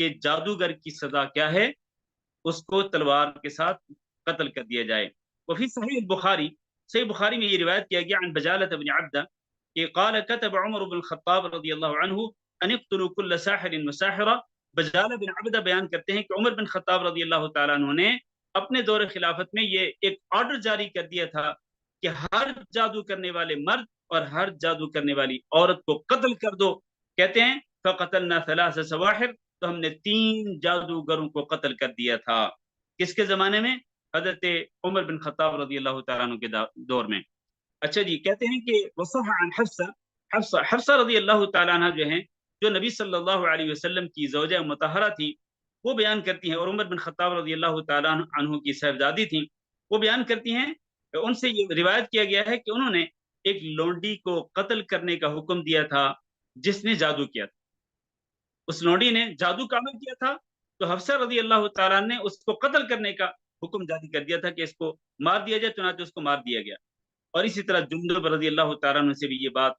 کہ جادوگر کی سزا کیا ہے، اس کو تلوار کے ساتھ قتل کر دیا جائے۔ وفی صحیح بخاری، صحیح بخاری میں یہ روایت کیا گیا عن بجالة بن عبدہ کہ قال كتب عمر بن الخطاب رضی اللہ عنہ ان اقتلوا كل ساحر وساحرہ۔ بجالہ بن عبدہ بیان کرتے ہیں کہ عمر بن خطاب رضی اللہ تعالیٰ عنہ نے اپنے دور خلافت میں یہ ایک آرڈر جاری کر دیا تھا کہ ہر جادو کرنے والے مرد اور ہر جادو کرنے والی عورت کو قتل کر دو۔ کہتے ہیں فقتلنا 3 سواحر، تو ہم نے 3 جادوگروں کو قتل کر دیا تھا۔ کس کے زمانے میں؟ حضرت عمر بن خطاب رضی اللہ تعالیٰ عنہ کے دور میں۔ اچھا جی، کہتے ہیں کہ وصح عن حفصہ رضی اللہ تعالیٰ عنہ جو ہیں، جو نبی صلی اللہ علیہ وسلم کی زوجہ مطہرہ تھی، وہ بیان کرتی ہیں، اور عمر بن خطاب رضی اللہ تعالیٰ عنہ کی صاحبزادی تھیں، وہ بیان کرتی ہیں، ان سے یہ روایت کیا گیا ہے کہ انہوں نے ایک لونڈی کو قتل کرنے کا حکم دیا تھا جس نے جادو کیا تھا۔ اس لونڈی نے جادو کا عمل کیا تھا، تو حفصہ رضی اللہ تعالیٰ نے اس کو قتل کرنے کا حکم جاری کر دیا تھا کہ اس کو مار دیا جائے، چنانچہ اس کو مار دیا گیا۔ اور اسی طرح جندب رضی اللہ تعالیٰ عنہ سے بھی یہ بات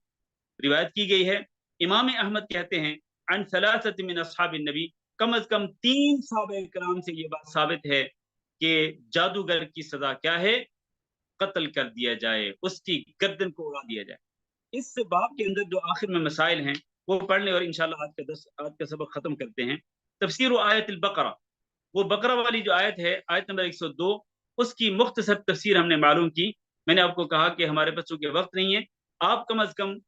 روایت کی گئی ہے۔ امام احمد کہتے ہیں عن 3 من اصحاب النبی، کم از کم 3 صحابہ کرام سے یہ بات ثابت ہے کہ جادوگر کی سزا کیا ہے، قتل کر دیا جائے، اس کی گردن کو اڑا دیا جائے۔ اس باب کے اندر جو آخر میں مسائل ہیں وہ پڑھ لیں، اور انشاءاللہ آج کا سبق ختم کرتے ہیں۔ تفسیر آیت البقرہ، وہ بقرہ والی جو آیت ہے، آیت نمبر 102، اس کی مختصر تفسیر ہم نے معلوم کی۔ میں نے آپ کو کہا کہ ہمارے بچوں کے وقت نہیں ہے، آپ کم از کم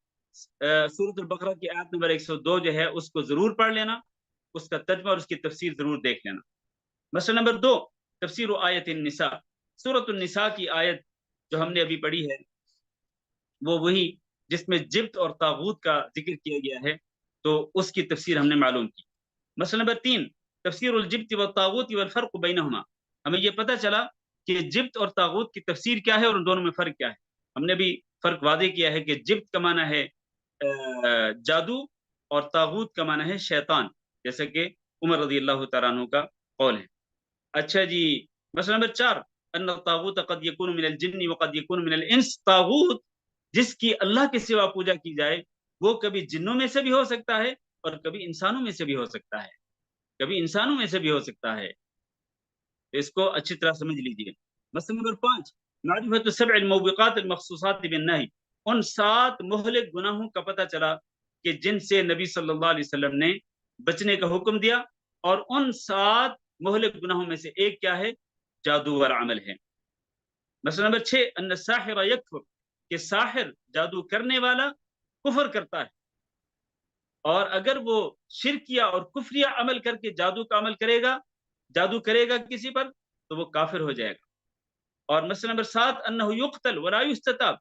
سورۃ البقرہ کی آیت نمبر 102 جو ہے اس کو ضرور پڑھ لینا، اس کا ترجمہ اور اس کی تفسیر ضرور دیکھ لینا۔ مسئلہ نمبر 2، تفسیر آیت النساء، سورۃ النساء کی آیت جو ہم نے ابھی پڑھی ہے وہ وہی جس میں جبت اور طاغوت کا ذکر کیا گیا ہے، تو اس کی تفسیر ہم نے معلوم کی۔ مسئلہ نمبر 3، تفسیر الجبت والطاغوت والفرق بینہما، ہمیں یہ پتہ چلا کہ جبت اور طاغوت کی تفسیر کیا ہے اور ان دونوں میں فرق کیا ہے۔ ہم نے بھی فرق واضح کیا ہے کہ جبت کا معنی ہے جادو، اور طاغوت کا معنی ہے شیطان، جیسا کہ عمر رضی اللہ تعالیٰ عنہ کا قول ہے۔ اچھا جی، مسئلہ نمبر 4، ان الطاغوت قد یکون من الجن وقد یکون من الانس، طاغوت جس کی اللہ کے سوا پوجا کی جائے وہ کبھی جنوں میں سے بھی ہو سکتا ہے اور کبھی انسانوں میں سے بھی ہو سکتا ہے، کبھی انسانوں میں سے بھی ہو سکتا ہے، اس کو اچھی طرح سمجھ لیجئے۔ مسئلہ نمبر 5، معرفت 7 الموبقات المخصوصات بالنہی، ان 7 مہلک گناہوں کا پتہ چلا کہ جن سے نبی صلی اللہ علیہ وسلم نے بچنے کا حکم دیا، اور ان 7 مہلک گناہوں میں سے ایک کیا ہے؟ جادو والا عمل ہے۔ مسئلہ نمبر 6، ان الساحر یکفر، کہ ساحر جادو کرنے والا کفر کرتا ہے، اور اگر وہ شرکیہ اور کفریہ عمل کر کے جادو کا عمل کرے گا، جادو کرے گا کسی پر، تو وہ کافر ہو جائے گا۔ اور مسئلہ نمبر 7، انہ یقتل ولا یستتاب،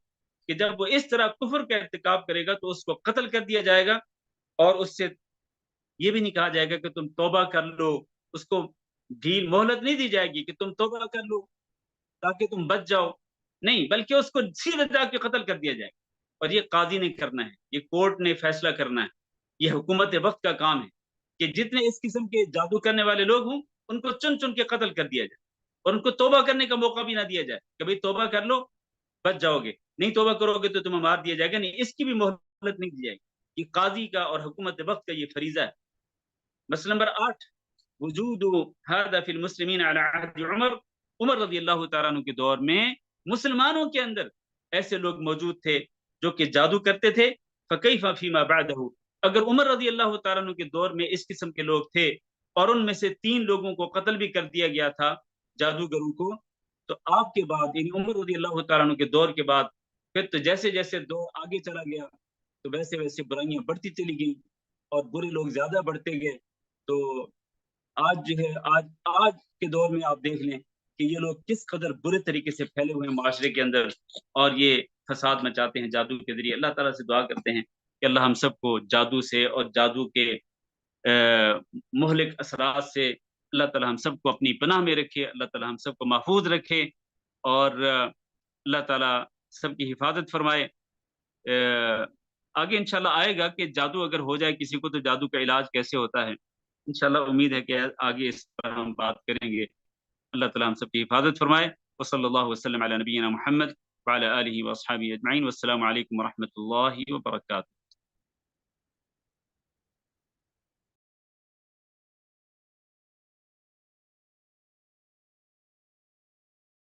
کہ جب وہ اس طرح کفر کا ارتکاب کرے گا تو اس کو قتل کر دیا جائے گا، اور اس سے یہ بھی نہیں کہا جائے گا کہ تم توبہ کر لو، اس کو ڈھیل مہلت نہیں دی جائے گی کہ تم توبہ کر لو تاکہ تم بچ جاؤ، نہیں، بلکہ اس کو سیدھے جا کے قتل کر دیا جائے۔ اور یہ قاضی نے کرنا ہے، یہ کورٹ نے فیصلہ کرنا ہے، یہ حکومت وقت کا کام ہے کہ جتنے اس قسم کے جادو کرنے والے لوگ ہوں ان کو چن چن کے قتل کر دیا جائے، اور ان کو توبہ کرنے کا موقع بھی نہ دیا جائے کہ بھئی توبہ کر لو بچ جاؤ گے، نہیں توبہ کرو گے تو تمہیں مار دیا جائے گا، نہیں، اس کی بھی مہلت نہیں دی جائے گی۔ یہ قاضی کا اور حکومت وقت کا یہ فریضہ ہے۔ مسئلہ نمبر 8، وجود هذا في المسلمین علی عہد عمر، عمر رضی اللہ تعالیٰ عنہ کے دور میں مسلمانوں کے اندر ایسے لوگ موجود تھے جو کہ جادو کرتے تھے، فکیف فیما بعدہ، اگر عمر رضی اللہ تعالیٰ عنہ کے دور میں اس قسم کے لوگ تھے اور ان میں سے 3 لوگوں کو قتل بھی کر دیا گیا تھا، جادوگروں کو، تو آپ کے بعد یعنی عمر رضی اللہ تعالیٰ عنہ کے دور کے بعد پھر تو جیسے جیسے دور آگے چلا گیا تو ویسے ویسے برائیاں بڑھتی چلی گئیں اور برے لوگ زیادہ بڑھتے گئے۔ تو آج جو ہے آج کے دور میں آپ دیکھ لیں کہ یہ لوگ کس قدر برے طریقے سے پھیلے ہوئے ہیں معاشرے کے اندر، اور یہ فساد مچاتے ہیں جادو کے ذریعے۔ اللہ تعالیٰ سے دعا کرتے ہیں کہ اللہ ہم سب کو جادو سے اور جادو کے مہلک اثرات سے اللہ تعالیٰ ہم سب کو اپنی پناہ میں رکھے، اللہ تعالیٰ ہم سب کو محفوظ رکھے، اور اللہ تعالیٰ سب کی حفاظت فرمائے۔ آگے انشاءاللہ آئے گا کہ جادو اگر ہو جائے کسی کو تو جادو کا علاج کیسے ہوتا ہے، انشاءاللہ امید ہے کہ آگے اس پر ہم بات کریں گے۔ اللہ تعالیٰ ہم سب کی حفاظت فرمائے۔ وصلی اللہ وسلم علی نبینا محمد وعلی آلہ واصحابہ اجمعین، والسلام علیکم ورحمۃ اللہ وبرکاتہ۔